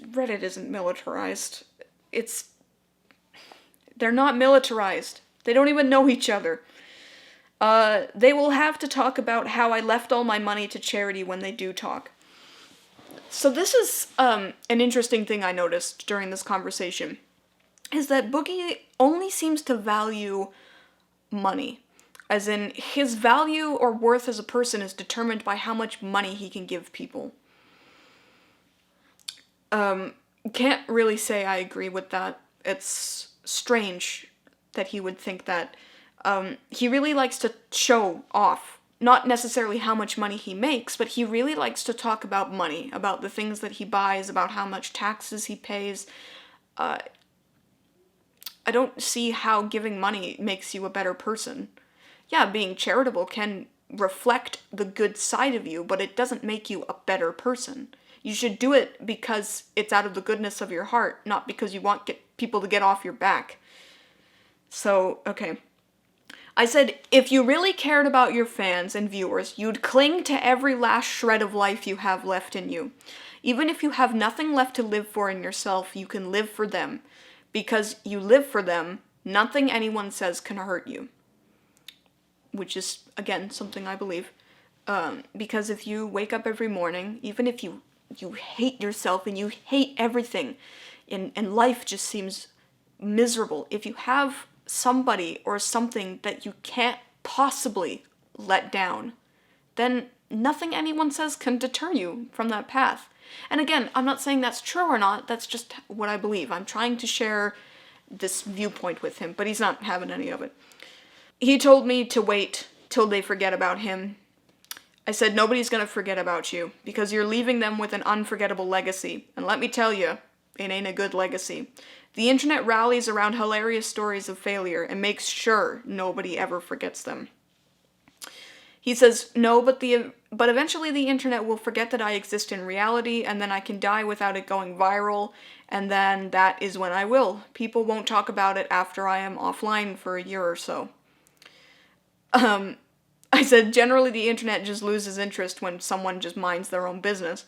Reddit isn't militarized. They're not militarized. They don't even know each other. They will have to talk about how I left all my money to charity when they do talk. So this is an interesting thing I noticed during this conversation, is that Boogie only seems to value money. As in, his value or worth as a person is determined by how much money he can give people. Can't really say I agree with that. It's strange that he would think that. He really likes to show off. Not necessarily how much money he makes, but he really likes to talk about money, about the things that he buys, about how much taxes he pays. I don't see how giving money makes you a better person. Yeah, being charitable can reflect the good side of you, but it doesn't make you a better person. You should do it because it's out of the goodness of your heart, not because you want people to get off your back. So, okay. I said, if you really cared about your fans and viewers, you'd cling to every last shred of life you have left in you. Even if you have nothing left to live for in yourself, you can live for them. Because you live for them, nothing anyone says can hurt you. Which is, again, something I believe. Because if you wake up every morning, even if you hate yourself and you hate everything, and life just seems miserable, if you have somebody or something that you can't possibly let down, then nothing anyone says can deter you from that path. And again, I'm not saying that's true or not, that's just what I believe. I'm trying to share this viewpoint with him, but he's not having any of it. He told me to wait till they forget about him. I said, nobody's gonna forget about you, because you're leaving them with an unforgettable legacy. And let me tell you, it ain't a good legacy. The internet rallies around hilarious stories of failure and makes sure nobody ever forgets them. He says, no, but eventually the internet will forget that I exist in reality, and then I can die without it going viral, and then that is when I will. People won't talk about it after I am offline for a year or so. I said, generally the internet just loses interest when someone just minds their own business.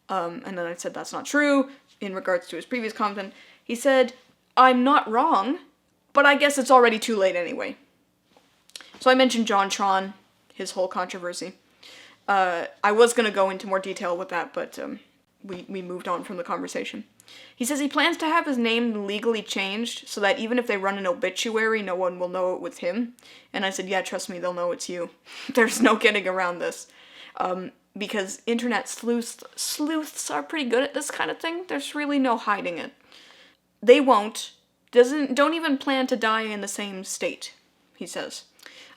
And then I said, that's not true, in regards to his previous comment. He said, I'm not wrong, but I guess it's already too late anyway. So I mentioned John Tron, his whole controversy. I was going to go into more detail with that, but we moved on from the conversation. He says he plans to have his name legally changed so that even if they run an obituary, no one will know it was him. And I said, yeah, trust me, they'll know it's you. There's no getting around this. Because internet sleuths are pretty good at this kind of thing. There's really no hiding it. They won't. Don't even plan to die in the same state, he says.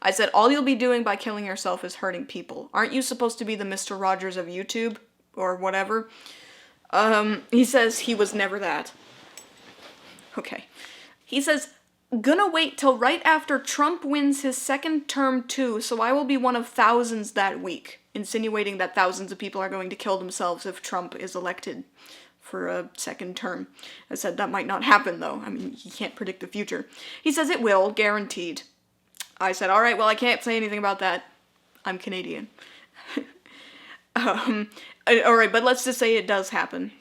I said, all you'll be doing by killing yourself is hurting people. Aren't you supposed to be the Mr. Rogers of YouTube? Or whatever? He says he was never that. Okay. He says, gonna wait till right after Trump wins his second term too, so I will be one of thousands that week, insinuating that thousands of people are going to kill themselves if Trump is elected for a second term. I said that might not happen though. I mean, he can't predict the future. He says it will, guaranteed. I said, alright, well I can't say anything about that. I'm Canadian. Alright, but let's just say it does happen.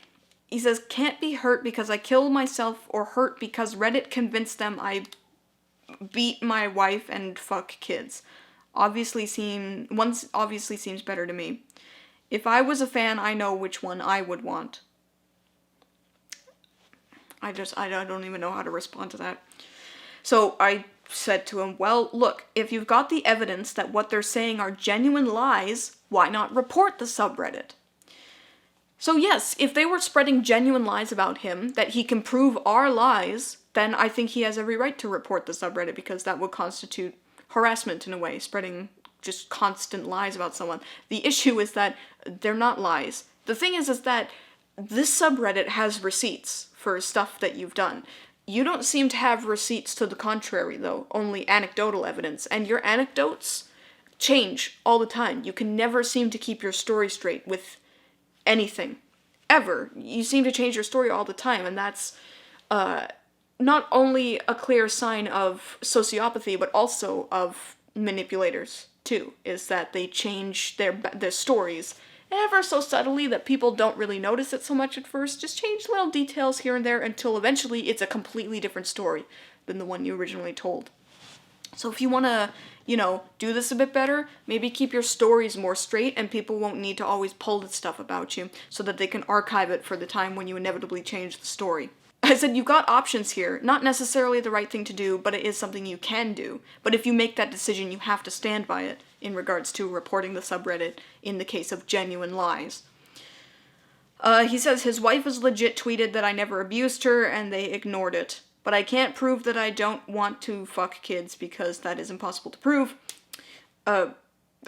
He says, can't be hurt because I killed myself or hurt because Reddit convinced them I beat my wife and fuck kids. Obviously seems better to me. If I was a fan, I know which one I would want. I don't even know how to respond to that. So I said to him, well, look, if you've got the evidence that what they're saying are genuine lies, why not report the subreddit? So yes, if they were spreading genuine lies about him, that he can prove are lies, then I think he has every right to report the subreddit, because that would constitute harassment in a way, spreading just constant lies about someone. The issue is that they're not lies. The thing is that this subreddit has receipts for stuff that you've done. You don't seem to have receipts to the contrary, though, only anecdotal evidence, and your anecdotes change all the time. You can never seem to keep your story straight with anything. Ever. You seem to change your story all the time, and that's not only a clear sign of sociopathy, but also of manipulators, too, is that they change their stories ever so subtly that people don't really notice it so much at first, just change little details here and there until eventually it's a completely different story than the one you originally told. So if you want to, do this a bit better, maybe keep your stories more straight and people won't need to always pull the stuff about you so that they can archive it for the time when you inevitably change the story. I said, you've got options here. Not necessarily the right thing to do, but it is something you can do. But if you make that decision, you have to stand by it in regards to reporting the subreddit in the case of genuine lies. He says his wife has legit tweeted that I never abused her, and they ignored it. but I can't prove that I don't want to fuck kids because that is impossible to prove. I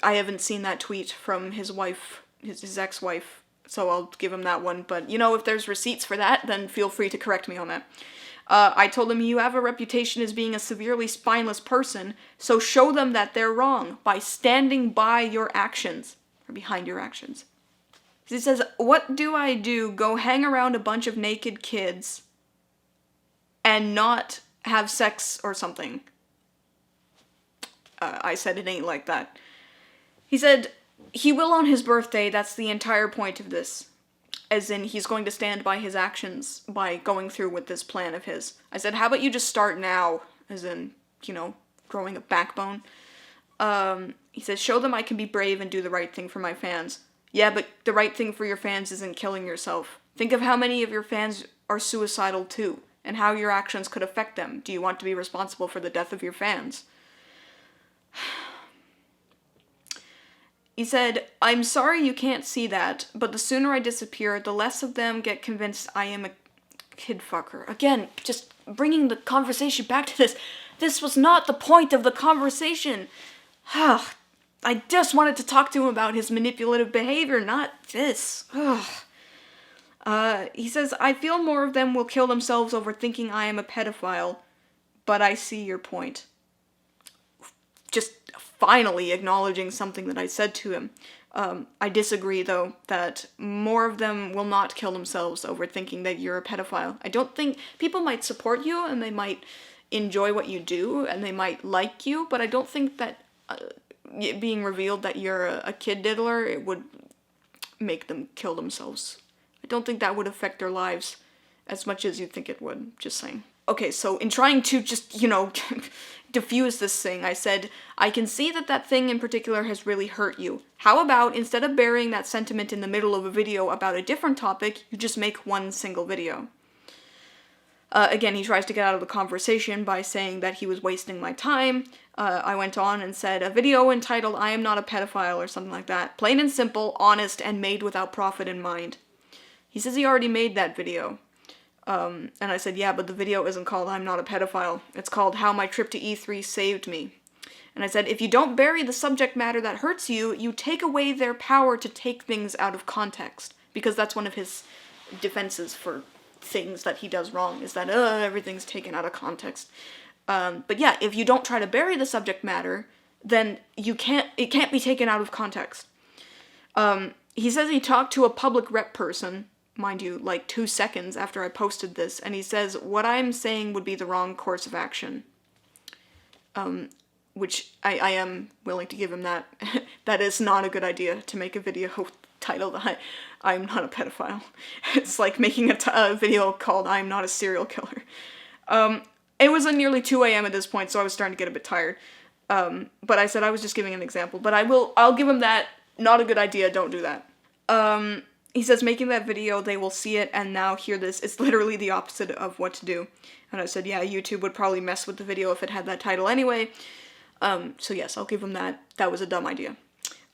haven't seen that tweet from his wife, his ex-wife, so I'll give him that one, but you know, if there's receipts for that, then feel free to correct me on that. I told him, you have a reputation as being a severely spineless person, so show them that they're wrong by standing by your actions, or behind your actions. He says, what do I do? Go hang around a bunch of naked kids and not have sex or something? I said, it ain't like that. He said, he will on his birthday, that's the entire point of this. As in, he's going to stand by his actions by going through with this plan of his. I said, how about you just start now? As in, you know, growing a backbone. He says, show them I can be brave and do the right thing for my fans. Yeah, but the right thing for your fans isn't killing yourself. Think of how many of your fans are suicidal too, and how your actions could affect them. Do you want to be responsible for the death of your fans? He said, I'm sorry you can't see that, but the sooner I disappear, the less of them get convinced I am a kid fucker. Again, just bringing the conversation back to this. This was not the point of the conversation. I just wanted to talk to him about his manipulative behavior, not this. He says, I feel more of them will kill themselves over thinking I am a pedophile, but I see your point. Just finally acknowledging something that I said to him. I disagree, though, that more of them will not kill themselves over thinking that you're a pedophile. I don't think... People might support you, and they might enjoy what you do, and they might like you, but I don't think that it being revealed that you're a kid diddler, it would make them kill themselves. I don't think that would affect their lives as much as you think it would, just saying. Okay, so in trying to just, you know, diffuse this thing, I said, I can see that that thing in particular has really hurt you. How about, instead of burying that sentiment in the middle of a video about a different topic, you just make one single video? Again, he tries to get out of the conversation by saying that he was wasting my time. I went on and said, a video entitled, I am not a pedophile, or something like that. Plain and simple, honest, and made without profit in mind. He says he already made that video. And I said, yeah, but the video isn't called I'm Not a Pedophile. It's called How My Trip to E3 Saved Me. And I said, if you don't bury the subject matter that hurts you, you take away their power to take things out of context. Because that's one of his defenses for things that he does wrong, is that, everything's taken out of context. But yeah, if you don't try to bury the subject matter, then it can't be taken out of context. He says he talked to a public rep person, mind you, like 2 seconds after I posted this, and he says, what I'm saying would be the wrong course of action. Which I am willing to give him that. That is not a good idea, to make a video titled, I'm not a pedophile. It's like making a video called I'm Not a Serial Killer. It was nearly 2 a.m. at this point, so I was starting to get a bit tired. But I said I was just giving an example, but I'll give him that, not a good idea, don't do that. He says, making that video, they will see it and now hear this. It's literally the opposite of what to do. And I said, yeah, YouTube would probably mess with the video if it had that title anyway. So yes, I'll give him that. That was a dumb idea.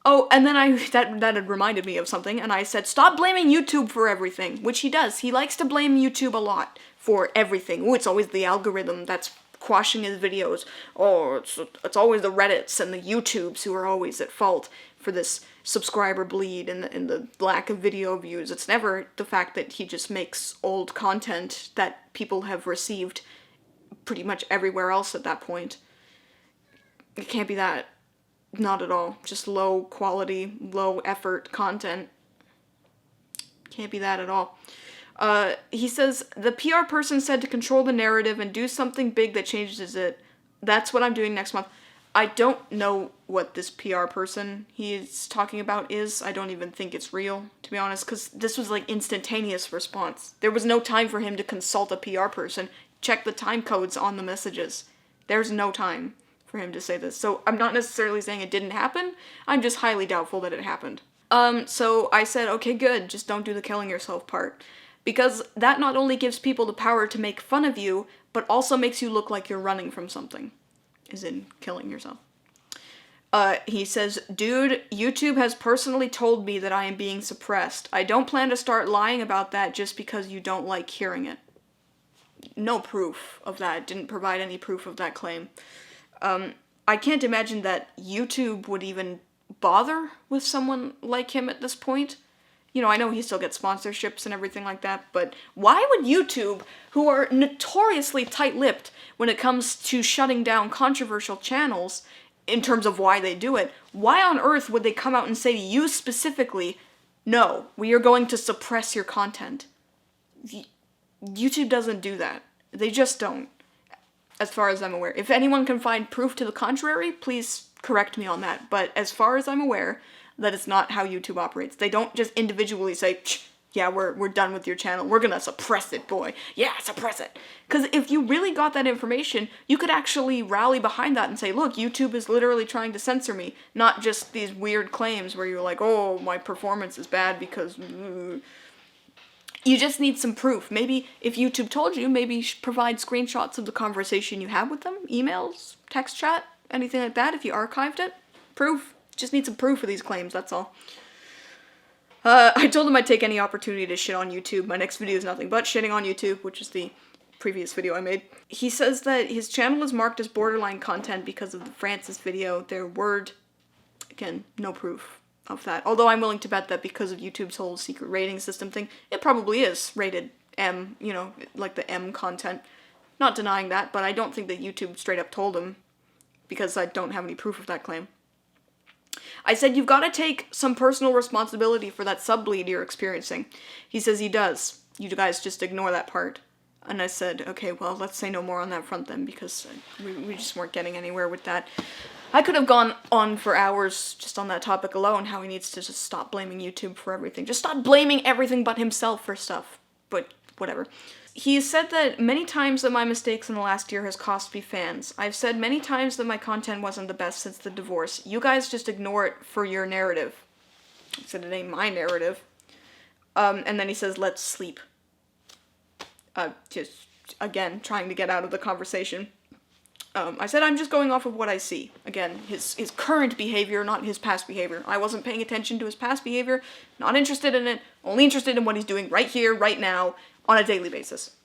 Oh, and then that had reminded me of something, and I said, stop blaming YouTube for everything, which he does. He likes to blame YouTube a lot for everything. Ooh, it's always the algorithm that's quashing his videos. Oh, it's always the Reddits and the YouTubes who are always at fault for this subscriber bleed and the lack of video views. It's never the fact that he just makes old content that people have received pretty much everywhere else at that point. It can't be that. Not at all. Just low quality, low effort content. Can't be that at all. He says, the PR person said to control the narrative and do something big that changes it. That's what I'm doing next month. I don't know what this PR person he's talking about is. I don't even think it's real, to be honest, because this was like instantaneous response. There was no time for him to consult a PR person, check the time codes on the messages. There's no time for him to say this. So I'm not necessarily saying it didn't happen, I'm just highly doubtful that it happened. So I said, okay, good, just don't do the killing yourself part. Because that not only gives people the power to make fun of you, but also makes you look like you're running from something. As in, killing yourself. He says, dude, YouTube has personally told me that I am being suppressed. I don't plan to start lying about that just because you don't like hearing it. no proof of that, didn't provide any proof of that claim. I can't imagine that YouTube would even bother with someone like him at this point. You know, I know he still gets sponsorships and everything like that, but why would YouTube, who are notoriously tight-lipped when it comes to shutting down controversial channels in terms of why they do it, why on earth would they come out and say to you specifically, no, we are going to suppress your content? YouTube doesn't do that. They just don't, as far as I'm aware. If anyone can find proof to the contrary, please correct me on that. But as far as I'm aware, that is not how YouTube operates. They don't just individually say, yeah, we're done with your channel. We're gonna suppress it, boy. Yeah, suppress it. Because if you really got that information, you could actually rally behind that and say, look, YouTube is literally trying to censor me. Not just these weird claims where you're like, oh, my performance is bad because... You just need some proof. Maybe if YouTube told you, maybe you should provide screenshots of the conversation you had with them, emails, text chat, anything like that, if you archived it. Proof. Just need some proof of these claims, that's all. I told him I'd take any opportunity to shit on YouTube. My next video is nothing but shitting on YouTube, which is the previous video I made. He says that his channel is marked as borderline content because of the Francis video, their word. Again, no proof of that. Although I'm willing to bet that because of YouTube's whole secret rating system thing, it probably is rated M, you know, like the M content. Not denying that, but I don't think that YouTube straight up told him, because I don't have any proof of that claim. I said, you've got to take some personal responsibility for that sub-bleed you're experiencing. He says he does. You guys just ignore that part. And I said, okay, well, let's say no more on that front then, because we just weren't getting anywhere with that. I could have gone on for hours just on that topic alone, how he needs to just stop blaming YouTube for everything. Just stop blaming everything but himself for stuff. But whatever. He said that many times that my mistakes in the last year has cost me fans. I've said many times that my content wasn't the best since the divorce. You guys just ignore it for your narrative. He said it ain't my narrative. And then he says, let's sleep. Just, again, trying to get out of the conversation. I said I'm just going off of what I see. Again, his current behavior, not his past behavior. I wasn't paying attention to his past behavior, not interested in it, only interested in what he's doing right here, right now, on a daily basis.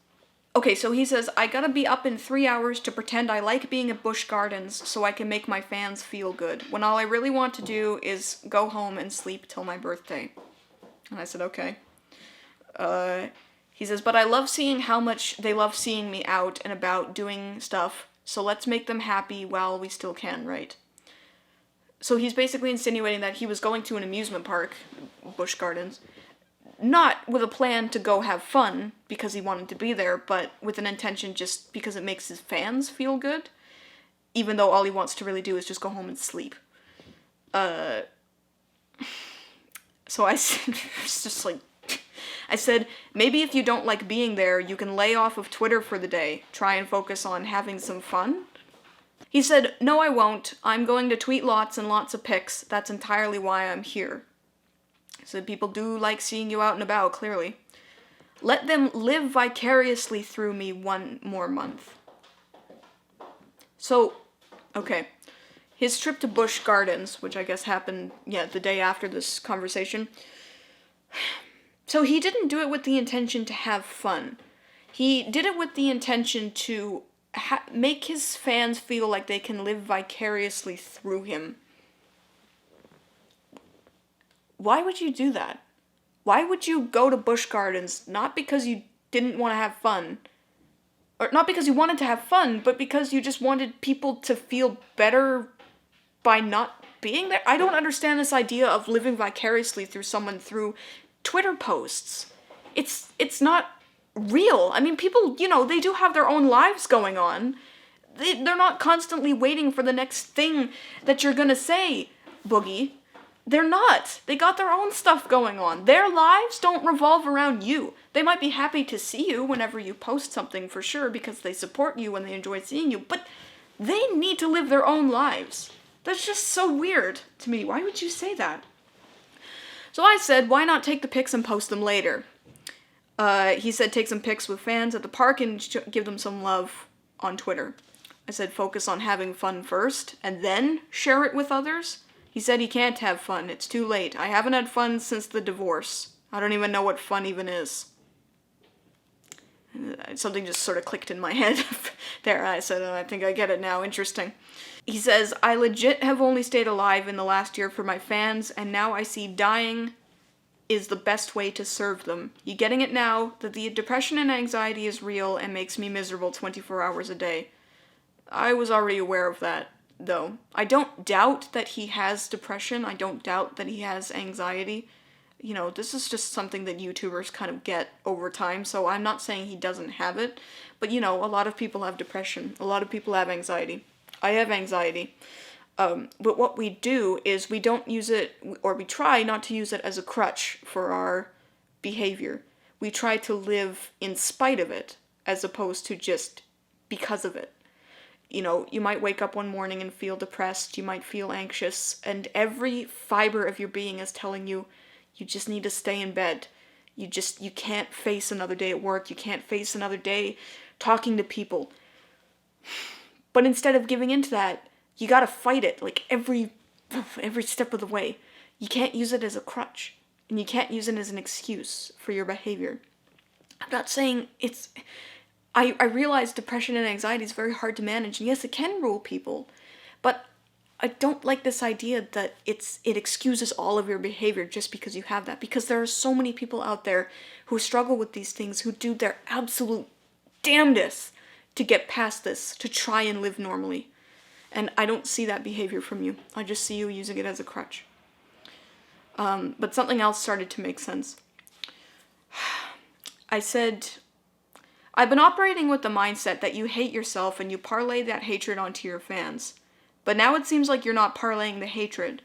Okay, so he says, I gotta be up in 3 hours to pretend I like being at Busch Gardens so I can make my fans feel good, when all I really want to do is go home and sleep till my birthday. And I said, okay. He says, but I love seeing how much they love seeing me out and about doing stuff, so let's make them happy while we still can, right? So he's basically insinuating that he was going to an amusement park, Busch Gardens, not with a plan to go have fun because he wanted to be there, but with an intention just because it makes his fans feel good, even though all he wants to really do is just go home and sleep. So I said, it's just like, I said, maybe if you don't like being there, you can lay off of Twitter for the day, try and focus on having some fun. He said, no, I won't. I'm going to tweet lots and lots of pics. That's entirely why I'm here. So people do like seeing you out and about, clearly. Let them live vicariously through me one more month. So, okay. His trip to Busch Gardens, which I guess happened, the day after this conversation. So he didn't do it with the intention to have fun. He did it with the intention to make his fans feel like they can live vicariously through him. Why would you do that? Why would you go to Busch Gardens, not because you didn't want to have fun, or not because you wanted to have fun, but because you just wanted people to feel better by not being there? I don't understand this idea of living vicariously through someone through Twitter posts. It's not real. I mean, people, they do have their own lives going on. They're not constantly waiting for the next thing that you're gonna say, Boogie. They're not. They got their own stuff going on. Their lives don't revolve around you. They might be happy to see you whenever you post something, for sure, because they support you and they enjoy seeing you, but they need to live their own lives. That's just so weird to me. Why would you say that? So I said, why not take the pics and post them later? He said, take some pics with fans at the park and give them some love on Twitter. I said, focus on having fun first, and then share it with others. He said he can't have fun. It's too late. I haven't had fun since the divorce. I don't even know what fun even is. something just sort of clicked in my head. There, I said, oh, I think I get it now. Interesting. He says, I legit have only stayed alive in the last year for my fans, and now I see dying is the best way to serve them. You getting it now? That the depression and anxiety is real and makes me miserable 24 hours a day. I was already aware of that, though. I don't doubt that he has depression. I don't doubt that he has anxiety. You know, this is just something that YouTubers kind of get over time, so I'm not saying he doesn't have it. But, you know, a lot of people have depression. A lot of people have anxiety. I have anxiety. But what we do is we don't use it, or we try not to use it as a crutch for our behavior. We try to live in spite of it, as opposed to just because of it. You know, you might wake up one morning and feel depressed, you might feel anxious, and every fiber of your being is telling you, you just need to stay in bed. You can't face another day at work, you can't face another day talking to people. But instead of giving into that, you gotta fight it, like, every step of the way. You can't use it as a crutch, and you can't use it as an excuse for your behavior. I'm not saying it's... I realize depression and anxiety is very hard to manage, and yes, it can rule people, but I don't like this idea that it excuses all of your behavior just because you have that, because there are so many people out there who struggle with these things, who do their absolute damnedest to get past this, to try and live normally. And I don't see that behavior from you. I just see you using it as a crutch. But something else started to make sense. I said, I've been operating with the mindset that you hate yourself and you parlay that hatred onto your fans. But now it seems like you're not parlaying the hatred.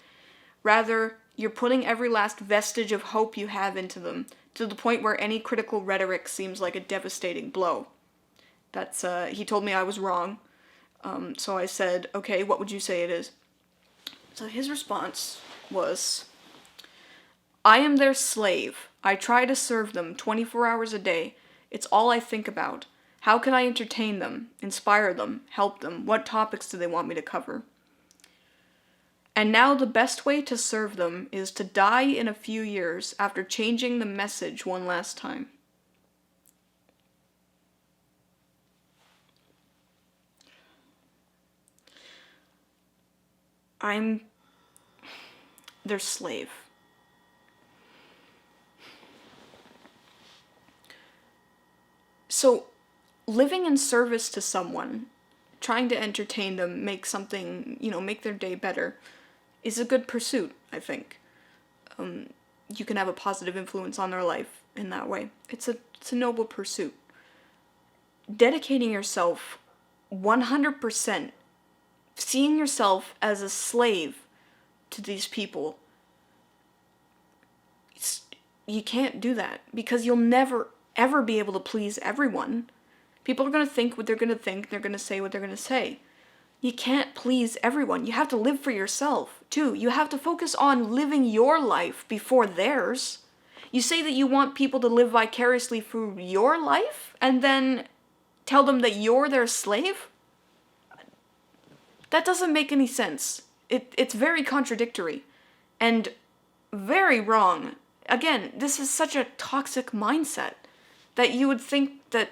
Rather, you're putting every last vestige of hope you have into them, to the point where any critical rhetoric seems like a devastating blow. He told me I was wrong. So I said, okay, what would you say it is? So his response was, I am their slave. I try to serve them 24 hours a day. It's all I think about. How can I entertain them, inspire them, help them? What topics do they want me to cover? And now the best way to serve them is to die in a few years after changing the message one last time. I'm their slave. So, living in service to someone, trying to entertain them, make something, make their day better, is a good pursuit, I think. You can have a positive influence on their life in that way. It's a noble pursuit. Dedicating yourself 100%, seeing yourself as a slave to these people, you can't do that, because you'll never, ever be able to please everyone. People are going to think what they're going to think, they're going to say what they're going to say. You can't please everyone. You have to live for yourself, too. You have to focus on living your life before theirs. You say that you want people to live vicariously through your life, and then tell them that you're their slave? That doesn't make any sense. It's very contradictory, and very wrong. Again, this is such a toxic mindset that you would think that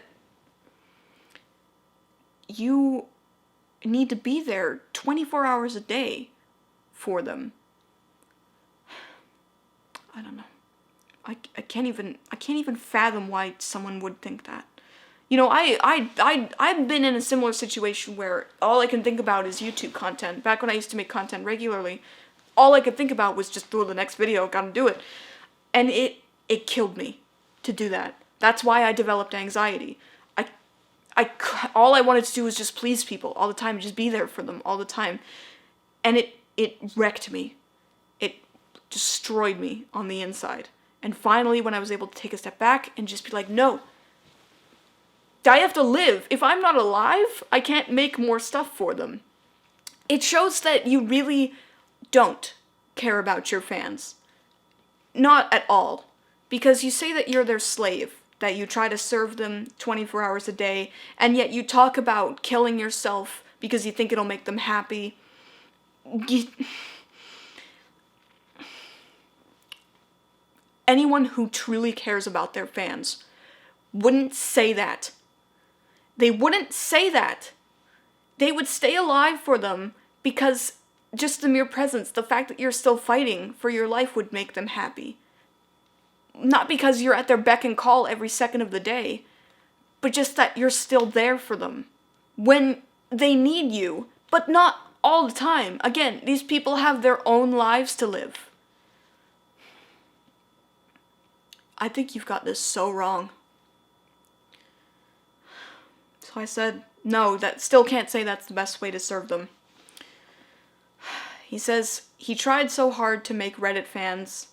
you need to be there 24 hours a day for them. I don't know. I can't even fathom why someone would think that. I've been in a similar situation where all I can think about is YouTube content. Back when I used to make content regularly, all I could think about was just throw the next video, gotta do it. And it killed me to do that. That's why I developed anxiety. All I wanted to do was just please people all the time, just be there for them all the time. And it wrecked me. It destroyed me on the inside. And finally, when I was able to take a step back and just be like, no, I have to live. If I'm not alive, I can't make more stuff for them. It shows that you really don't care about your fans. Not at all. Because you say that you're their slave, that you try to serve them 24 hours a day, and yet you talk about killing yourself because you think it'll make them happy. Anyone who truly cares about their fans wouldn't say that They wouldn't say that. They would stay alive for them because just the mere presence, the fact that you're still fighting for your life would make them happy. Not because you're at their beck and call every second of the day, but just that you're still there for them when they need you, but not all the time. Again, these people have their own lives to live. I think you've got this so wrong. So I said, no, that still can't say that's the best way to serve them. He says he tried so hard to make Reddit fans.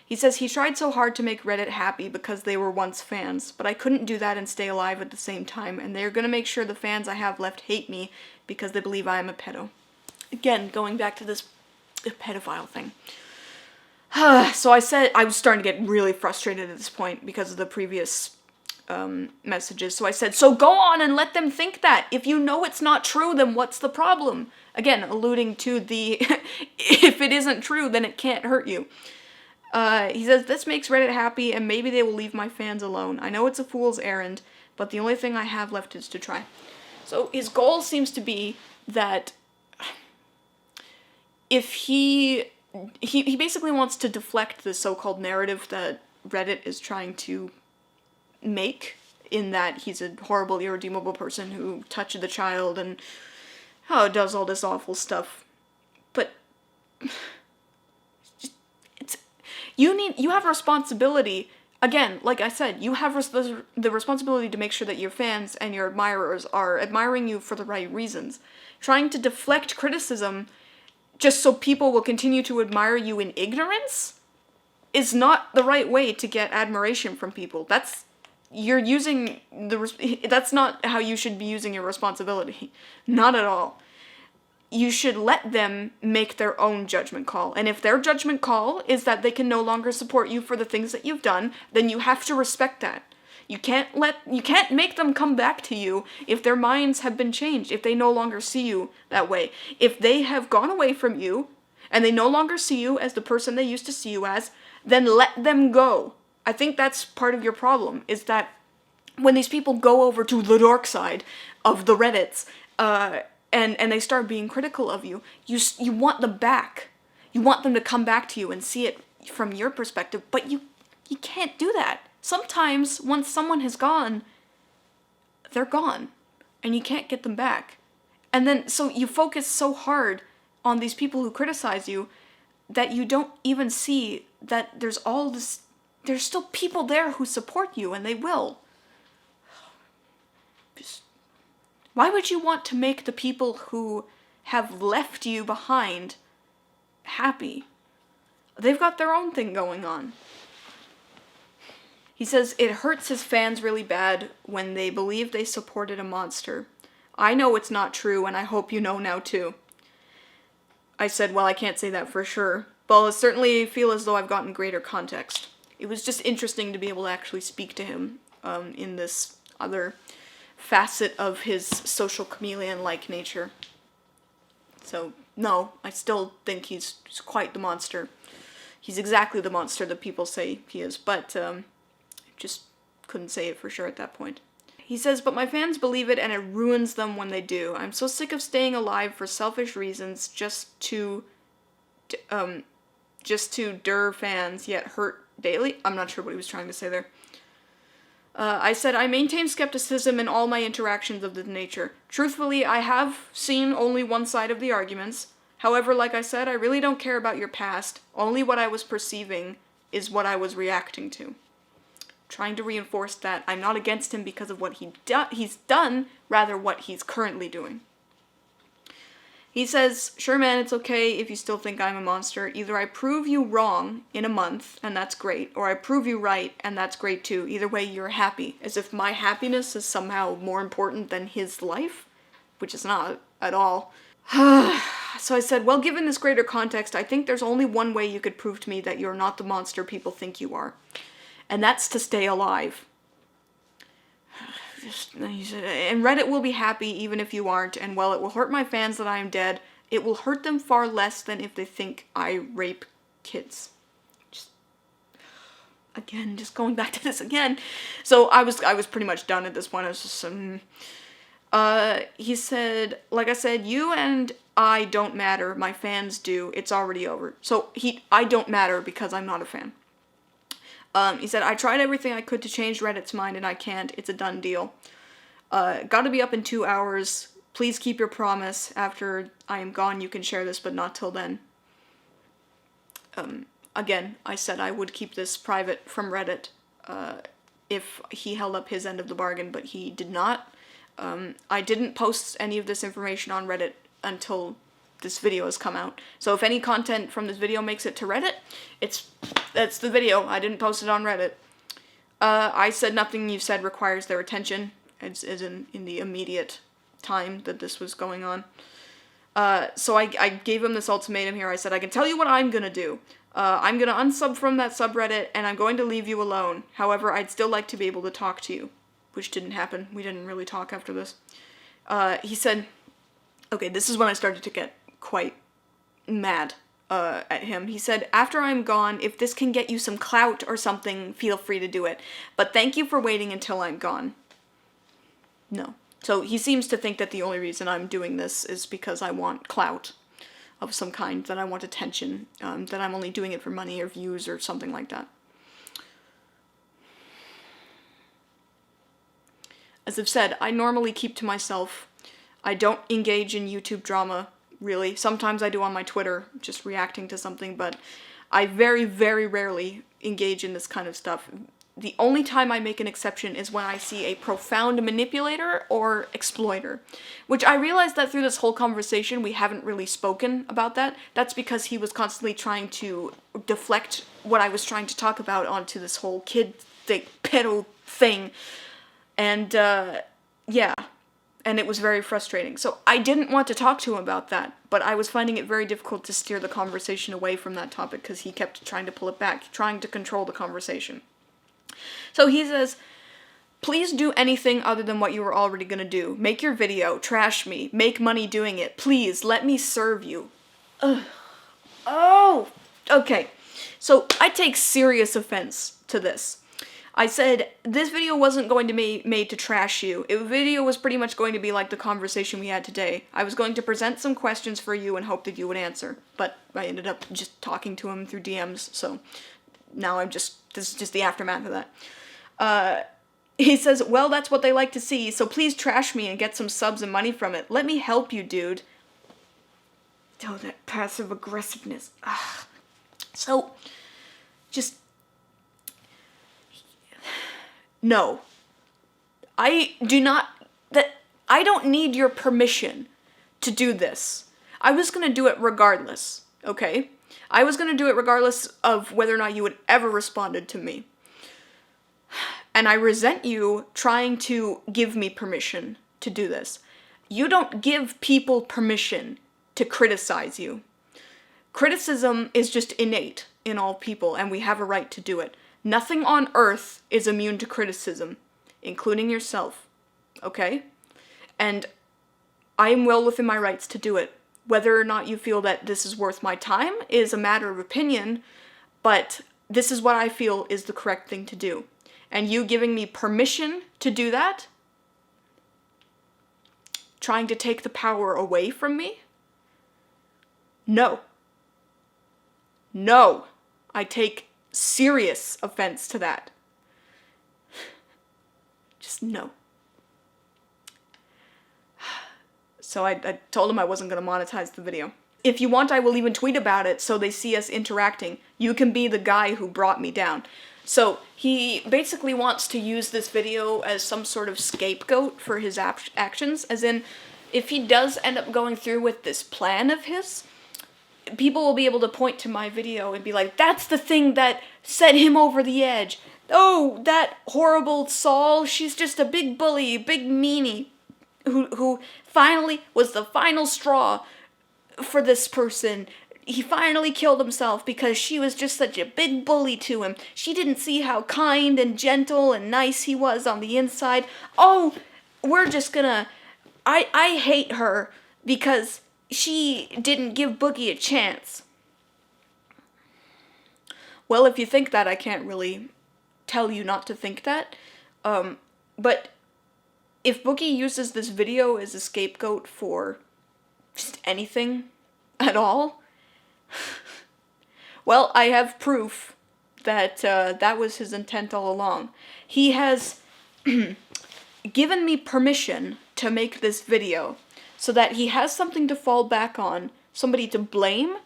He says he tried so hard to make Reddit happy because they were once fans, but I couldn't do that and stay alive at the same time, and they're gonna make sure the fans I have left hate me because they believe I am a pedo. Again, going back to this pedophile thing. So I said, I was starting to get really frustrated at this point because of the previous messages. So I said, so go on and let them think that. If you know it's not true, then what's the problem? Again, alluding to the, if it isn't true, then it can't hurt you. He says, this makes Reddit happy, and maybe they will leave my fans alone. I know it's a fool's errand, but the only thing I have left is to try. So his goal seems to be that if he basically wants to deflect the so-called narrative that Reddit is trying to make, in that he's a horrible, irredeemable person who touched the child and does all this awful stuff. But you have a responsibility. Again, like I said, you have the responsibility to make sure that your fans and your admirers are admiring you for the right reasons. Trying to deflect criticism just so people will continue to admire you in ignorance is not the right way to get admiration from people. That's not how you should be using your responsibility. Not at all. You should let them make their own judgment call. And if their judgment call is that they can no longer support you for the things that you've done, then you have to respect that. You can't make them come back to you if their minds have been changed, if they no longer see you that way. If they have gone away from you, and they no longer see you as the person they used to see you as, then let them go. I think that's part of your problem, is that when these people go over to the dark side of the Reddits, and they start being critical of you, you want them back. You want them to come back to you and see it from your perspective, but you can't do that. Sometimes, once someone has gone, they're gone, and you can't get them back. And then, so you focus so hard on these people who criticize you that you don't even see that there's still people there who support you, and they will. Why would you want to make the people who have left you behind happy? They've got their own thing going on. He says it hurts his fans really bad when they believe they supported a monster. I know it's not true, and I hope you know now too. I said, well, I can't say that for sure, but I certainly feel as though I've gotten greater context. It was just interesting to be able to actually speak to him in this other facet of his social chameleon-like nature. So, no, I still think he's quite the monster. He's exactly the monster that people say he is, but just couldn't say it for sure at that point. He says, but my fans believe it and it ruins them when they do. I'm so sick of staying alive for selfish reasons just to dir fans, yet hurt daily. I'm not sure what he was trying to say there. I said, I maintain skepticism in all my interactions of this nature. Truthfully, I have seen only one side of the arguments. However, like I said, I really don't care about your past. Only what I was perceiving is what I was reacting to. Trying to reinforce that I'm not against him because of what he's done, rather what he's currently doing. He says, sure man, it's okay if you still think I'm a monster. Either I prove you wrong in a month, and that's great, or I prove you right, and that's great too. Either way, you're happy. As if my happiness is somehow more important than his life, which is not at all. So I said, well, given this greater context, I think there's only one way you could prove to me that you're not the monster people think you are. And that's to stay alive. And Reddit will be happy even if you aren't, and while it will hurt my fans that I am dead, it will hurt them far less than if they think I rape kids. again, just going back to this again. So I was pretty much done at this point. I was just, he said, like I said, you and I don't matter. My fans do. It's already over. So I don't matter because I'm not a fan. He said, I tried everything I could to change Reddit's mind and I can't. It's a done deal. Gotta be up in 2 hours. Please keep your promise. After I am gone, you can share this, but not till then. Again, I said I would keep this private from Reddit, if he held up his end of the bargain, but he did not. I didn't post any of this information on Reddit until this video has come out. So if any content from this video makes it to Reddit, that's the video. I didn't post it on Reddit. I said nothing you've said requires their attention, as in the immediate time that this was going on. So I gave him this ultimatum here. I said, I can tell you what I'm gonna do. I'm gonna unsub from that subreddit, and I'm going to leave you alone. However, I'd still like to be able to talk to you. Which didn't happen. We didn't really talk after this. He said, okay, this is when I started to get quite mad at him. He said, after I'm gone, if this can get you some clout or something, feel free to do it. But thank you for waiting until I'm gone. No. So he seems to think that the only reason I'm doing this is because I want clout of some kind, that I want attention, that I'm only doing it for money or views or something like that. As I've said, I normally keep to myself. I don't engage in YouTube drama, really. Sometimes I do on my Twitter, just reacting to something, but I very, very rarely engage in this kind of stuff. The only time I make an exception is when I see a profound manipulator or exploiter, which I realized that through this whole conversation we haven't really spoken about that. That's because he was constantly trying to deflect what I was trying to talk about onto this whole pedo thing. And, yeah, and it was very frustrating. So I didn't want to talk to him about that, but I was finding it very difficult to steer the conversation away from that topic because he kept trying to pull it back, trying to control the conversation. So he says, please do anything other than what you were already gonna do. Make your video, trash me, make money doing it. Please, let me serve you. Ugh. Oh, okay. So I take serious offense to this. I said, this video wasn't going to be made to trash you. The video was pretty much going to be like the conversation we had today. I was going to present some questions for you and hope that you would answer. But I ended up just talking to him through DMs, so now this is just the aftermath of that. He says, well, that's what they like to see, so please trash me and get some subs and money from it. Let me help you, dude. Oh, that passive aggressiveness. Ugh. So, just... No. I don't need your permission to do this. I was gonna do it regardless, okay? I was gonna do it regardless of whether or not you had ever responded to me. And I resent you trying to give me permission to do this. You don't give people permission to criticize you. Criticism is just innate in all people, and we have a right to do it. Nothing on earth is immune to criticism, including yourself, okay? And I am well within my rights to do it. Whether or not you feel that this is worth my time is a matter of opinion, but this is what I feel is the correct thing to do. And you giving me permission to do that, trying to take the power away from me? No. No. I take serious offense to that. Just no. So I told him I wasn't going to monetize the video. If you want, I will even tweet about it so they see us interacting. You can be the guy who brought me down. So he basically wants to use this video as some sort of scapegoat for his actions, as in, if he does end up going through with this plan of his, people will be able to point to my video and be like, that's the thing that set him over the edge. Oh, that horrible Sol, she's just a big bully, big meanie, who finally was the final straw for this person. He finally killed himself because she was just such a big bully to him. She didn't see how kind and gentle and nice he was on the inside. Oh, we're just gonna... I hate her because she didn't give Boogie a chance. Well, if you think that, I can't really tell you not to think that. But if Boogie uses this video as a scapegoat for just anything at all, well, I have proof that that was his intent all along. He has given me permission to make this video so that he has something to fall back on, somebody to blame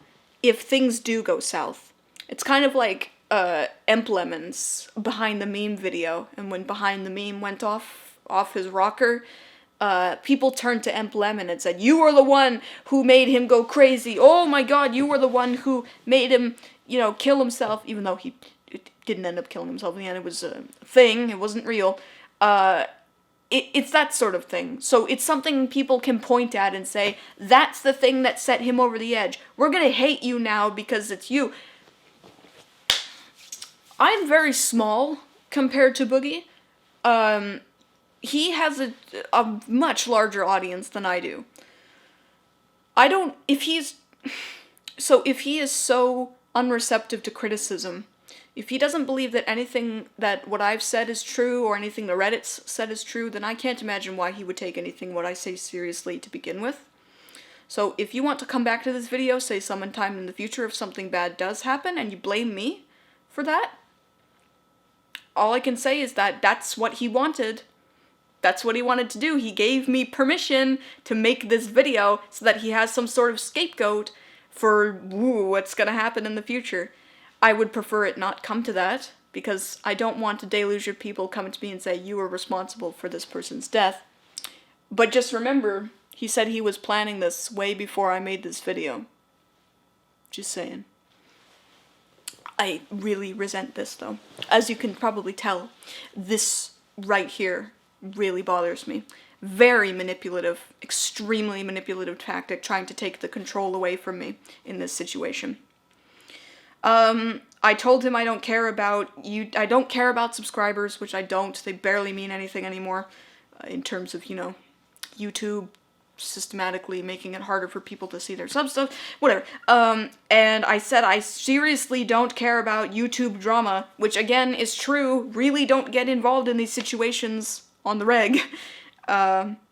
if things do go south. It's kind of like Emplemon's Behind the Meme video, and when Behind the Meme went off his rocker, people turned to Emplemon and said, "You were the one who made him go crazy. Oh my god, you were the one who made him, you know, kill himself," even though he didn't end up killing himself in the end. It was a thing, it wasn't real. It's that sort of thing. So it's something people can point at and say, that's the thing that set him over the edge. We're gonna hate you now because it's you. I'm very small compared to Boogie. He has a much larger audience than I do. If he is so unreceptive to criticism, if he doesn't believe that anything that what I've said is true or anything the Reddit's said is true, then I can't imagine why he would take anything what I say seriously to begin with. So if you want to come back to this video, say sometime in the future if something bad does happen and you blame me for that, all I can say is that that's what he wanted. That's what he wanted to do. He gave me permission to make this video so that he has some sort of scapegoat for what's gonna happen in the future. I would prefer it not come to that, because I don't want a deluge of people coming to me and say, you were responsible for this person's death. But just remember, he said he was planning this way before I made this video. Just saying. I really resent this, though. As you can probably tell, this right here really bothers me. Very manipulative, extremely manipulative tactic trying to take the control away from me in this situation. I told him I don't care about I don't care about subscribers, which I don't. They barely mean anything anymore, in terms of, you know, YouTube systematically making it harder for people to see their sub stuff, whatever. And I said I seriously don't care about YouTube drama, which again is true. Really don't get involved in these situations on the reg.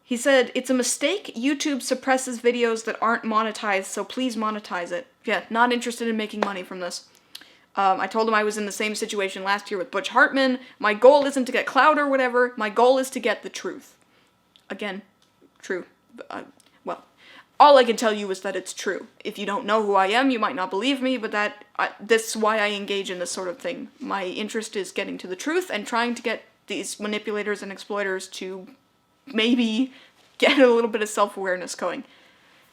He said, it's a mistake. YouTube suppresses videos that aren't monetized, so please monetize it. Yeah, not interested in making money from this. I told him I was in the same situation last year with Butch Hartman. My goal isn't to get clout or whatever. My goal is to get the truth. Again, true. Well, all I can tell you is that it's true. If you don't know who I am, you might not believe me, but this is why I engage in this sort of thing. My interest is getting to the truth and trying to get these manipulators and exploiters to maybe get a little bit of self-awareness going.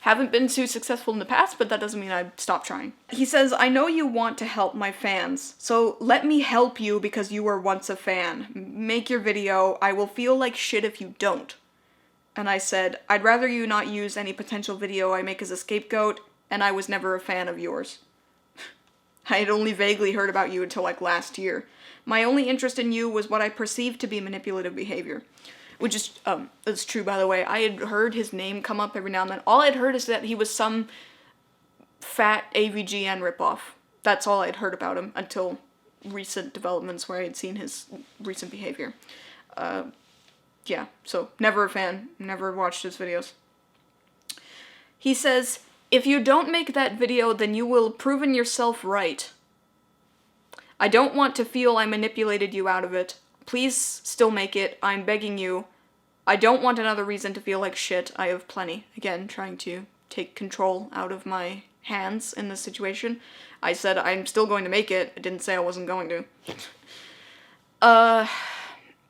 Haven't been too successful in the past, but that doesn't mean I've stopped trying. He says, I know you want to help my fans, so let me help you because you were once a fan. Make your video. I will feel like shit if you don't. And I said, I'd rather you not use any potential video I make as a scapegoat, and I was never a fan of yours. I had only vaguely heard about you until like last year. My only interest in you was what I perceived to be manipulative behavior. Which is, that's true, by the way. I had heard his name come up every now and then. All I'd heard is that he was some fat AVGN ripoff. That's all I'd heard about him until recent developments where I had seen his recent behavior. Yeah, so never a fan, never watched his videos. He says, if you don't make that video, then you will have proven yourself right. I don't want to feel I manipulated you out of it. Please still make it. I'm begging you. I don't want another reason to feel like shit. I have plenty. Again, trying to take control out of my hands in this situation. I said I'm still going to make it. I didn't say I wasn't going to.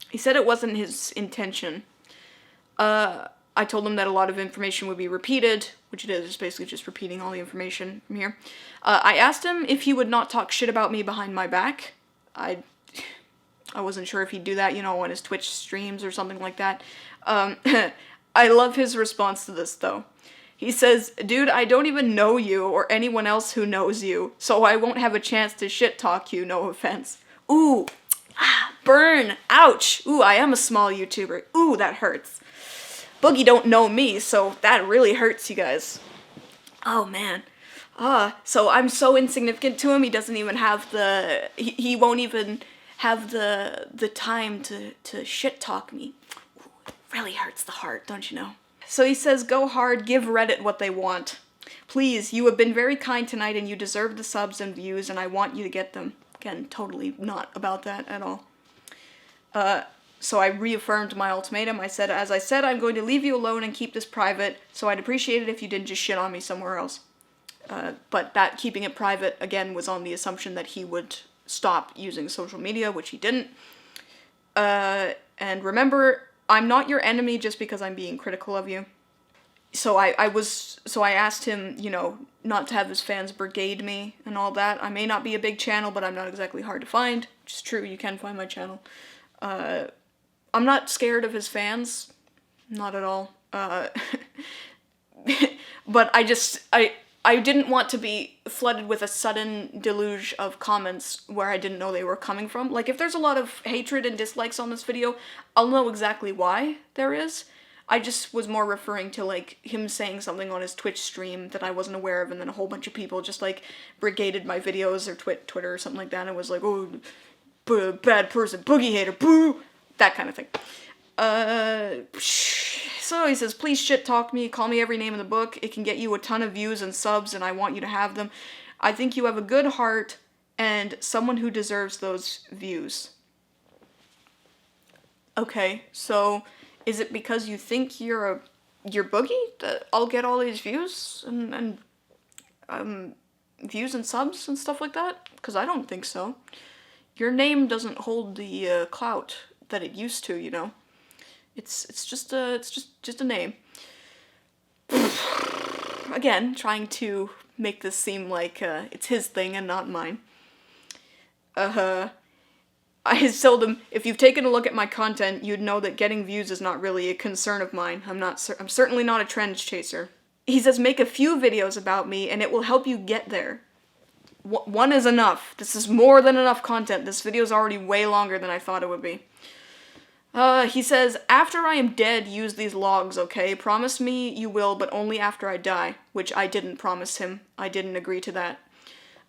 He said it wasn't his intention. I told him that a lot of information would be repeated, which it is. It's basically just repeating all the information from here. I asked him if he would not talk shit about me behind my back. I wasn't sure if he'd do that, you know, on his Twitch streams or something like that. I love his response to this, though. He says, dude, I don't even know you or anyone else who knows you, so I won't have a chance to shit talk you, no offense. Ooh, burn, ouch. Ooh, I am a small YouTuber. Ooh, that hurts. Boogie don't know me, so that really hurts, you guys. Oh, man. So I'm so insignificant to him, he doesn't even have he won't even have the time to shit talk me. Ooh, it really hurts the heart, don't you know? So he says, go hard, give Reddit what they want. Please, you have been very kind tonight and you deserve the subs and views and I want you to get them. Again, totally not about that at all. So I reaffirmed my ultimatum. I said, as I said, I'm going to leave you alone and keep this private, so I'd appreciate it if you didn't just shit on me somewhere else. But that keeping it private, again, was on the assumption that he would stop using social media, which he didn't. And remember, I'm not your enemy just because I'm being critical of you. So I asked him, you know, not to have his fans brigade me and all that. I may not be a big channel, but I'm not exactly hard to find, which is true, you can find my channel. I'm not scared of his fans, not at all. But I didn't want to be flooded with a sudden deluge of comments where I didn't know they were coming from. Like, if there's a lot of hatred and dislikes on this video, I'll know exactly why there is. I just was more referring to, like, him saying something on his Twitch stream that I wasn't aware of, and then a whole bunch of people just, like, brigaded my videos or Twitter or something like that, and it was like, oh, bad person, boogie hater, boo! That kind of thing. So he says, please shit talk me, call me every name in the book, it can get you a ton of views and subs, and I want you to have them. I think you have a good heart, and someone who deserves those views. Okay, so is it because you think you're Boogie that I'll get all these views and views and subs and stuff like that? Because I don't think so. Your name doesn't hold the clout that it used to, you know. It's just a name. Again, trying to make this seem like it's his thing and not mine. I told him, if you've taken a look at my content, you'd know that getting views is not really a concern of mine. I'm certainly not a trend chaser. He says, make a few videos about me and it will help you get there. One is enough. This is more than enough content. This video is already way longer than I thought it would be. He says, after I am dead, use these logs, okay? Promise me you will, but only after I die. Which I didn't promise him. I didn't agree to that.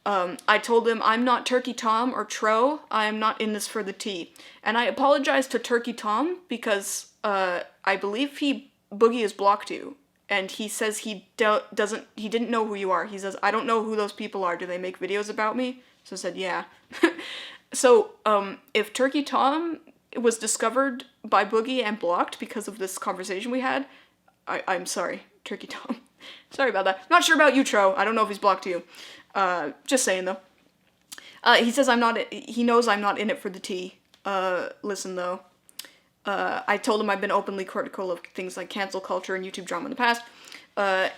I told him, I'm not Turkey Tom or Tro, I am not in this for the tea. And I apologized to Turkey Tom because, I believe Boogie has blocked you. And he says he didn't know who you are. He says, I don't know who those people are. Do they make videos about me? So I said, yeah. So, if Turkey Tom was discovered by Boogie and blocked because of this conversation we had, I'm sorry, Turkey Tom. Sorry about that. Not sure about you, Tro. I don't know if he's blocked you. Just saying, though. He says he knows I'm not in it for the tea. Listen, though. I told him I've been openly critical of things like cancel culture and YouTube drama in the past.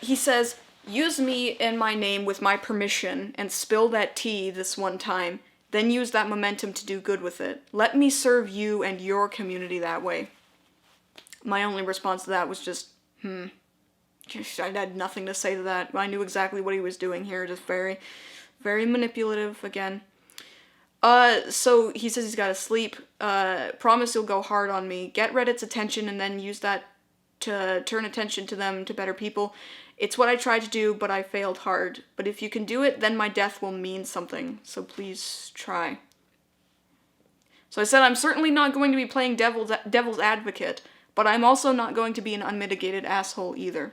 He says, use me and my name with my permission and spill that tea this one time, then use that momentum to do good with it. Let me serve you and your community that way. My only response to that was just, I had nothing to say to that. I knew exactly what he was doing here, just very, very manipulative again. So he says he's gotta sleep, promise you'll go hard on me, get Reddit's attention and then use that to turn attention to them, to better people. It's what I tried to do, but I failed hard. But if you can do it, then my death will mean something, so please try. So I said I'm certainly not going to be playing devil's advocate, but I'm also not going to be an unmitigated asshole either.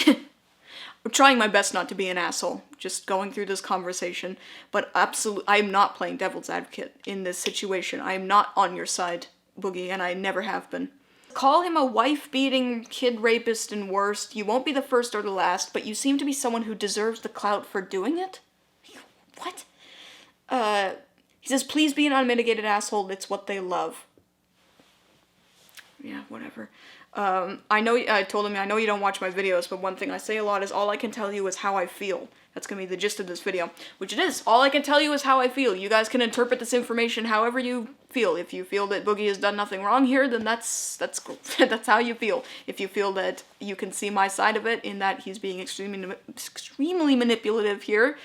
I'm trying my best not to be an asshole, just going through this conversation, but I'm not playing devil's advocate in this situation. I am not on your side, Boogie, and I never have been. Call him a wife-beating, kid rapist and worst. You won't be the first or the last, but you seem to be someone who deserves the clout for doing it? What? He says, please be an unmitigated asshole, it's what they love. Yeah, whatever. I told him, I know you don't watch my videos, but one thing I say a lot is all I can tell you is how I feel. That's gonna be the gist of this video, which it is. All I can tell you is how I feel. You guys can interpret this information however you feel. If you feel that Boogie has done nothing wrong here, then that's how you feel. If you feel that you can see my side of it, in that he's being extremely manipulative here,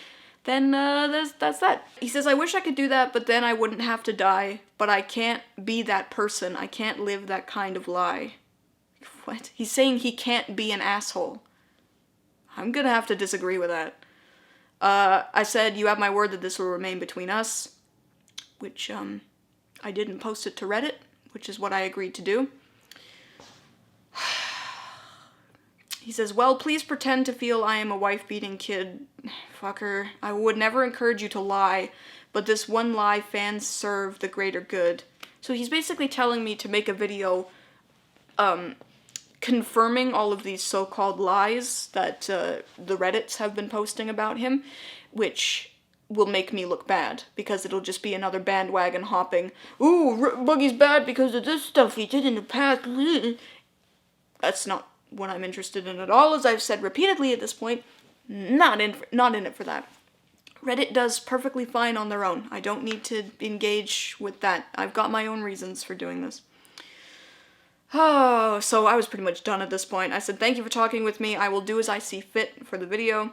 then that's that. He says, I wish I could do that, but then I wouldn't have to die. But I can't be that person. I can't live that kind of lie. What? He's saying he can't be an asshole. I'm gonna have to disagree with that. I said, you have my word that this will remain between us. Which, I didn't post it to Reddit, which is what I agreed to do. He says, well, please pretend to feel I am a wife-beating kid. Fucker, I would never encourage you to lie, but this one lie fans serve the greater good. So he's basically telling me to make a video, confirming all of these so-called lies that, the Reddits have been posting about him, which will make me look bad, because it'll just be another bandwagon hopping, ooh, Boogie's bad because of this stuff he did in the past. That's not what I'm interested in at all, as I've said repeatedly at this point. Not in it for that. Reddit does perfectly fine on their own. I don't need to engage with that. I've got my own reasons for doing this. Oh, so I was pretty much done at this point. I said, thank you for talking with me. I will do as I see fit for the video.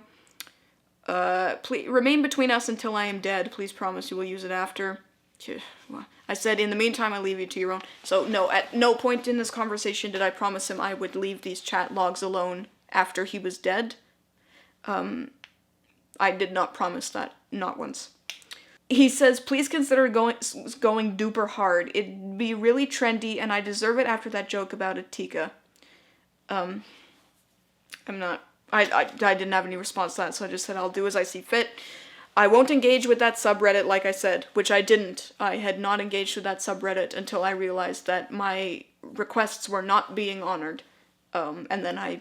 Please remain between us until I am dead. Please promise you will use it after. I said, in the meantime, I leave you to your own. So, no, at no point in this conversation did I promise him I would leave these chat logs alone after he was dead. I did not promise that. Not once. He says, please consider going duper hard. It'd be really trendy, and I deserve it after that joke about Atika. I'm not... I didn't have any response to that, so I just said, I'll do as I see fit. I won't engage with that subreddit, like I said, which I didn't. I had not engaged with that subreddit until I realized that my requests were not being honored. And then I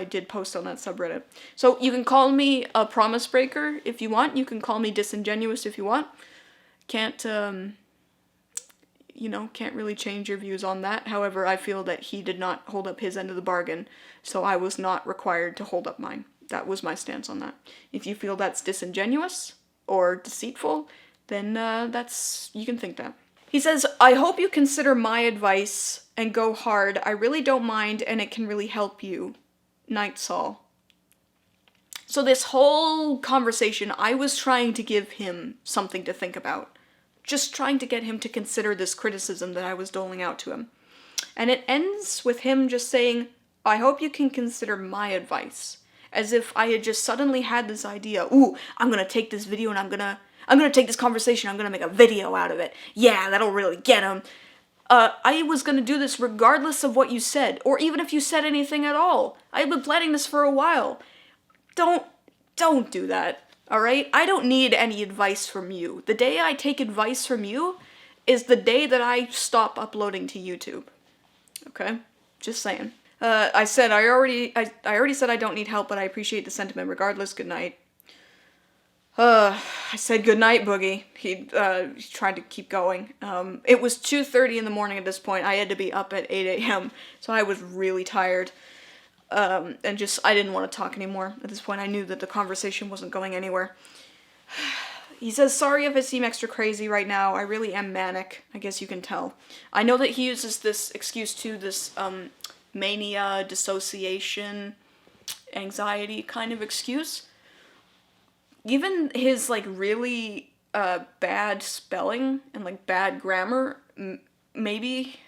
did post on that subreddit. So you can call me a promise breaker if you want. You can call me disingenuous if you want. Can't really change your views on that. However, I feel that he did not hold up his end of the bargain, so I was not required to hold up mine. That was my stance on that. If you feel that's disingenuous or deceitful, then you can think that. He says, I hope you consider my advice and go hard. I really don't mind, and it can really help you. EyeofSol. So this whole conversation, I was trying to give him something to think about. Just trying to get him to consider this criticism that I was doling out to him. And it ends with him just saying, I hope you can consider my advice. As if I had just suddenly had this idea, ooh, I'm gonna take this video and I'm gonna take this conversation, I'm gonna make a video out of it. Yeah, that'll really get him. I was gonna do this regardless of what you said, or even if you said anything at all. I've been planning this for a while. Don't do that, alright? I don't need any advice from you. The day I take advice from you is the day that I stop uploading to YouTube. Okay? Just saying. I already said I don't need help, but I appreciate the sentiment regardless. Good night. I said good night, Boogie. He tried to keep going. It was 2:30 in the morning at this point. I had to be up at 8 a.m., so I was really tired. And I didn't want to talk anymore. At this point, I knew that the conversation wasn't going anywhere. He says, sorry if I seem extra crazy right now. I really am manic. I guess you can tell. I know that he uses this excuse too, this, mania, dissociation, anxiety kind of excuse. Even his, really, bad spelling and, bad grammar, maybe,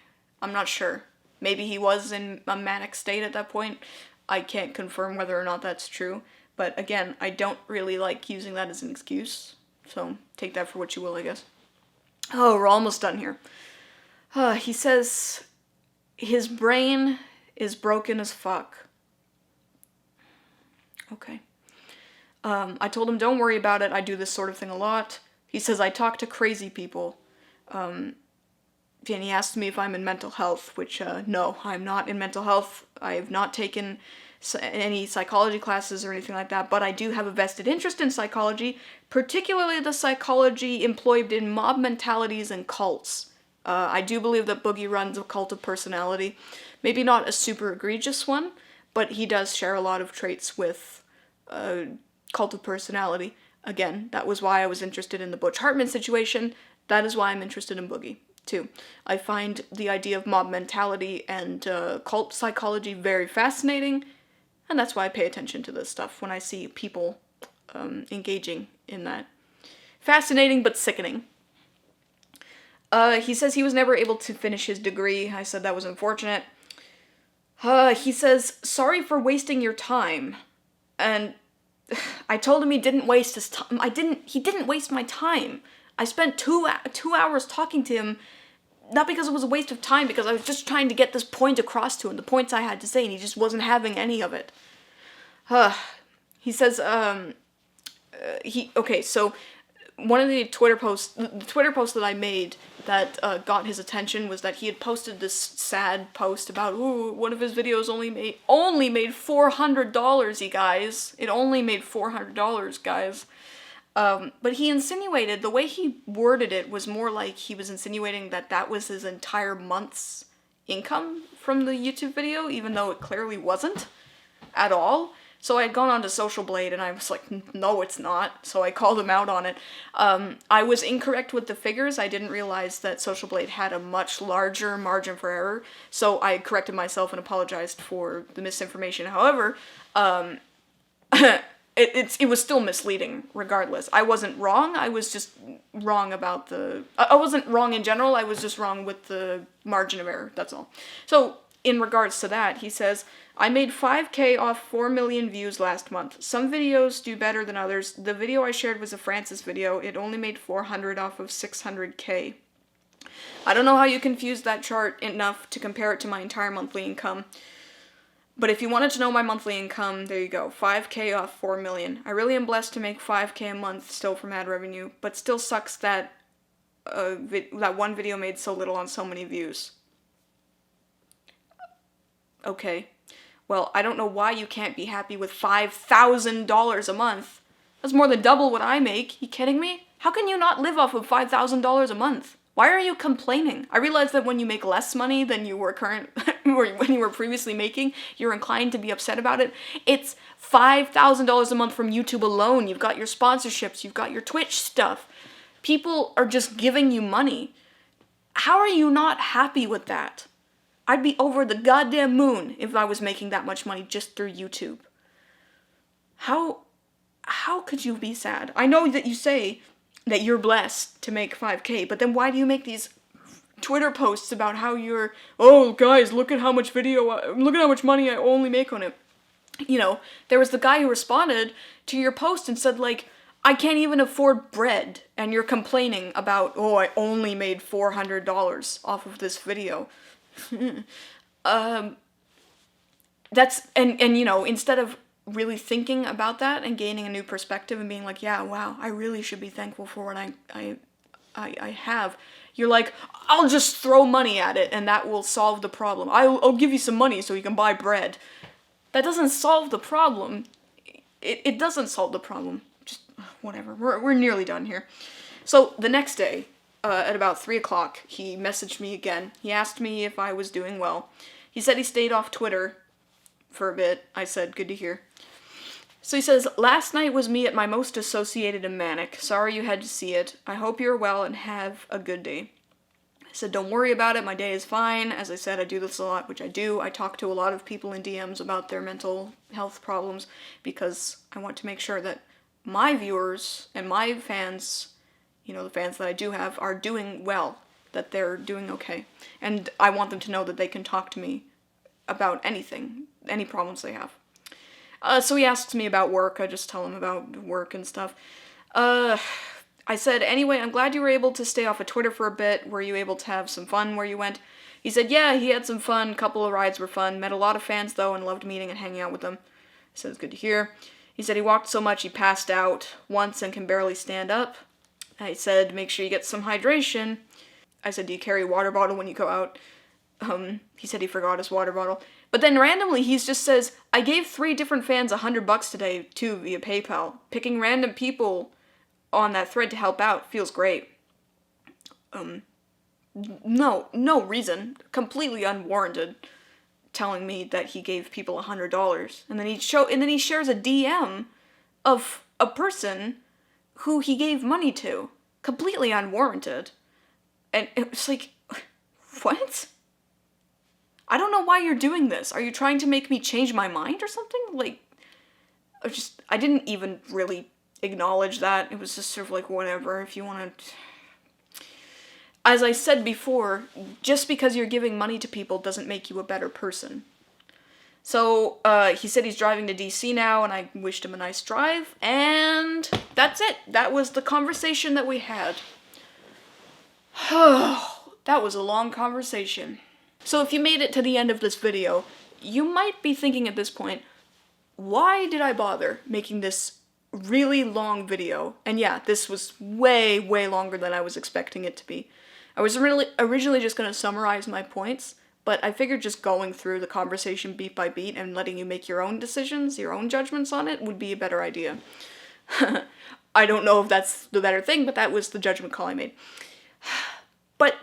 I'm not sure. Maybe he was in a manic state at that point. I can't confirm whether or not that's true. But again, I don't really like using that as an excuse. So take that for what you will, I guess. Oh, we're almost done here. He says his brain is broken as fuck. Okay. I told him, don't worry about it. I do this sort of thing a lot. He says, I talk to crazy people. And he asked me if I'm in mental health, which, no, I'm not in mental health. I have not taken any psychology classes or anything like that, but I do have a vested interest in psychology, particularly the psychology employed in mob mentalities and cults. I do believe that Boogie runs a cult of personality. Maybe not a super egregious one, but he does share a lot of traits with cult of personality. Again, that was why I was interested in the Butch Hartman situation. That is why I'm interested in Boogie, too. I find the idea of mob mentality and cult psychology very fascinating, and that's why I pay attention to this stuff when I see people engaging in that. Fascinating, but sickening. He says he was never able to finish his degree. I said that was unfortunate. He says, sorry for wasting your time. And I told him he didn't waste his time. He didn't waste my time. I spent two hours talking to him, not because it was a waste of time, because I was just trying to get this point across to him, the points I had to say, and he just wasn't having any of it. He says, so one of the Twitter posts that I made that got his attention was that he had posted this sad post about, ooh, one of his videos only made $400, you guys. It only made $400, guys. But he insinuated, the way he worded it was more like he was insinuating that that was his entire month's income from the YouTube video, even though it clearly wasn't at all. So I had gone on to Social Blade and I was like, no, it's not. So I called him out on it. I was incorrect with the figures. I didn't realize that Social Blade had a much larger margin for error. So I corrected myself and apologized for the misinformation. However, it was still misleading regardless. I wasn't wrong. I was just wrong about I wasn't wrong in general. I was just wrong with the margin of error. That's all. So in regards to that, he says, I made 5K off 4 million views last month. Some videos do better than others. The video I shared was a Francis video. It only made 400 off of 600K. I don't know how you confused that chart enough to compare it to my entire monthly income. But if you wanted to know my monthly income, there you go. 5K off 4 million. I really am blessed to make 5K a month still from ad revenue, but still sucks that that one video made so little on so many views. Okay. Well, I don't know why you can't be happy with $5,000 a month. That's more than double what I make. You kidding me? How can you not live off of $5,000 a month? Why are you complaining? I realize that when you make less money than you were when you were previously making, you're inclined to be upset about it. It's $5,000 a month from YouTube alone. You've got your sponsorships, you've got your Twitch stuff. People are just giving you money. How are you not happy with that? I'd be over the goddamn moon if I was making that much money just through YouTube. How could you be sad? I know that you say that you're blessed to make 5K, but then why do you make these Twitter posts about how you're, oh guys, look at how much money I only make on it. You know, there was the guy who responded to your post and said, like, I can't even afford bread, and you're complaining about, oh, I only made $400 off of this video. That's, and you know, instead of really thinking about that and gaining a new perspective and being like, yeah, wow, I really should be thankful for what I have, you're like, I'll just throw money at it and that will solve the problem. I'll give you some money so you can buy bread. That doesn't solve the problem. It doesn't solve the problem. Just, whatever, we're nearly done here. So, the next day, at about 3 o'clock, he messaged me again. He asked me if I was doing well. He said he stayed off Twitter for a bit. I said, good to hear. So he says, last night was me at my most dissociated and manic. Sorry you had to see it. I hope you're well and have a good day. I said, don't worry about it. My day is fine. As I said, I do this a lot, which I do. I talk to a lot of people in DMs about their mental health problems because I want to make sure that my viewers and my fans, you know, the fans that I do have, are doing well, that they're doing okay. And I want them to know that they can talk to me about anything, any problems they have. So he asks me about work. I just tell him about work and stuff. I said, anyway, I'm glad you were able to stay off of Twitter for a bit. Were you able to have some fun where you went? He said, yeah, he had some fun. A couple of rides were fun. Met a lot of fans, though, and loved meeting and hanging out with them. I said, it's good to hear. He said he walked so much he passed out once and can barely stand up. I said, make sure you get some hydration. I said, do you carry a water bottle when you go out? He said he forgot his water bottle. But then randomly, he just says, I gave 3 different fans $100 today, too, via PayPal. Picking random people on that thread to help out feels great. No reason. Completely unwarranted. Telling me that he gave people $100. And then he shares a DM of a person who he gave money to. Completely unwarranted. And it was like, what? I don't know why you're doing this. Are you trying to make me change my mind or something? Like, I didn't even really acknowledge that. It was just sort of like, whatever, if you want to... As I said before, just because you're giving money to people doesn't make you a better person. So, he said he's driving to DC now, and I wished him a nice drive, and that's it. That was the conversation that we had. That was a long conversation. So if you made it to the end of this video, you might be thinking at this point, why did I bother making this really long video? And yeah, this was way, way longer than I was expecting it to be. I was originally just going to summarize my points, but I figured just going through the conversation beat by beat and letting you make your own decisions, your own judgments on it, would be a better idea. I don't know if that's the better thing, but that was the judgment call I made. But,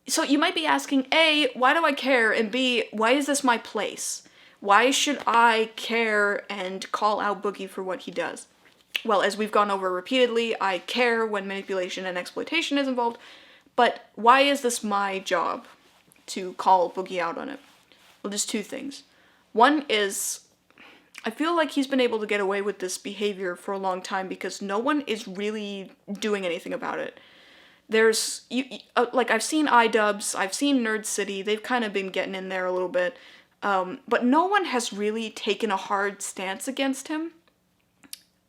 so you might be asking, A, why do I care? And B, why is this my place? Why should I care and call out Boogie for what he does? Well, as we've gone over repeatedly, I care when manipulation and exploitation is involved, but why is this my job to call Boogie out on it? Well, there's two things. One is, I feel like he's been able to get away with this behavior for a long time because no one is really doing anything about it. There's, like, I've seen iDubbbz, I've seen Nerd City, they've kind of been getting in there a little bit, but no one has really taken a hard stance against him.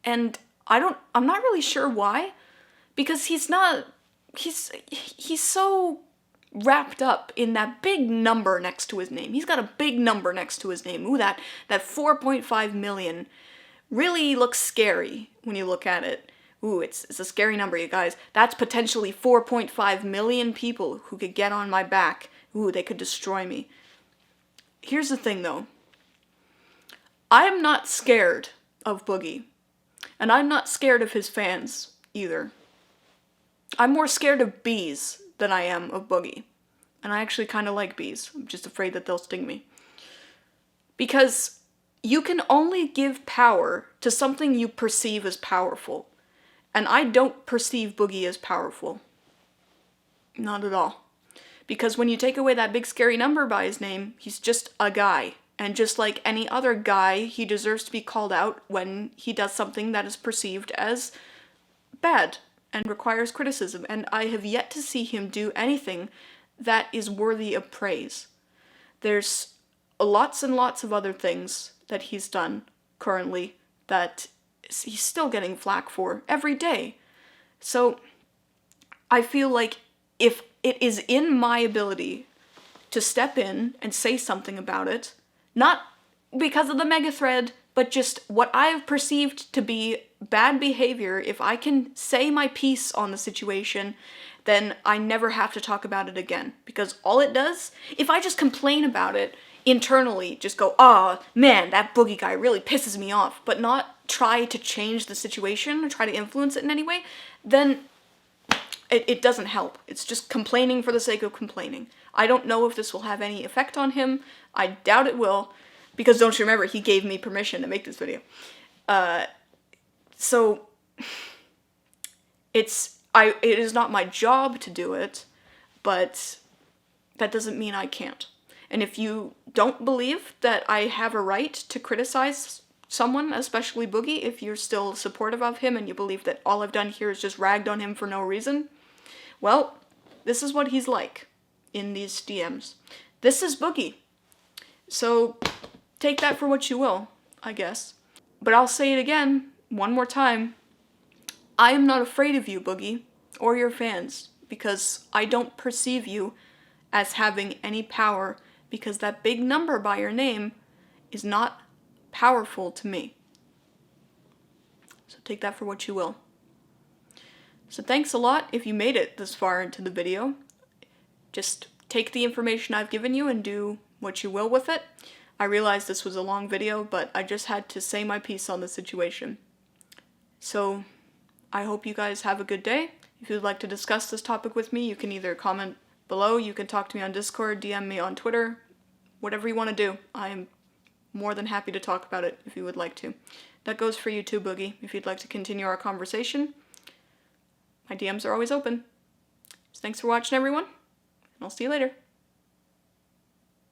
And I'm not really sure why, because he's so wrapped up in that big number next to his name. He's got a big number next to his name. Ooh, that 4.5 million really looks scary when you look at it. Ooh, it's a scary number, you guys. That's potentially 4.5 million people who could get on my back. Ooh, they could destroy me. Here's the thing, though. I'm not scared of Boogie. And I'm not scared of his fans, either. I'm more scared of bees than I am of Boogie. And I actually kind of like bees. I'm just afraid that they'll sting me. Because you can only give power to something you perceive as powerful. And I don't perceive Boogie as powerful. Not at all. Because when you take away that big scary number by his name, he's just a guy. And just like any other guy, he deserves to be called out when he does something that is perceived as bad and requires criticism. And I have yet to see him do anything that is worthy of praise. There's lots and lots of other things that he's done currently that he's still getting flack for every day. So I feel like if it is in my ability to step in and say something about it, not because of the mega thread, but just what I have perceived to be bad behavior, if I can say my piece on the situation, then I never have to talk about it again. Because all it does, if I just complain about it internally, just go, oh man, that Boogie guy really pisses me off, but not try to change the situation or try to influence it in any way, then it doesn't help. It's just complaining for the sake of complaining. I don't know if this will have any effect on him. I doubt it will, because don't you remember, he gave me permission to make this video. So, it is not my job to do it, but that doesn't mean I can't. And if you don't believe that I have a right to criticize someone, especially Boogie, if you're still supportive of him and you believe that all I've done here is just ragged on him for no reason, well, this is what he's like in these DMs. This is Boogie. So take that for what you will, I guess. But I'll say it again, one more time. I am not afraid of you, Boogie, or your fans, because I don't perceive you as having any power, because that big number by your name is not powerful to me. So take that for what you will. So thanks a lot if you made it this far into the video. Just take the information I've given you and do what you will with it. I realize this was a long video, but I just had to say my piece on the situation. So I hope you guys have a good day. If you'd like to discuss this topic with me, you can either comment below, you can talk to me on Discord, DM me on Twitter, whatever you want to do. I am more than happy to talk about it if you would like to. That goes for you too, Boogie, if you'd like to continue our conversation. My DMs are always open. So thanks for watching, everyone, and I'll see you later.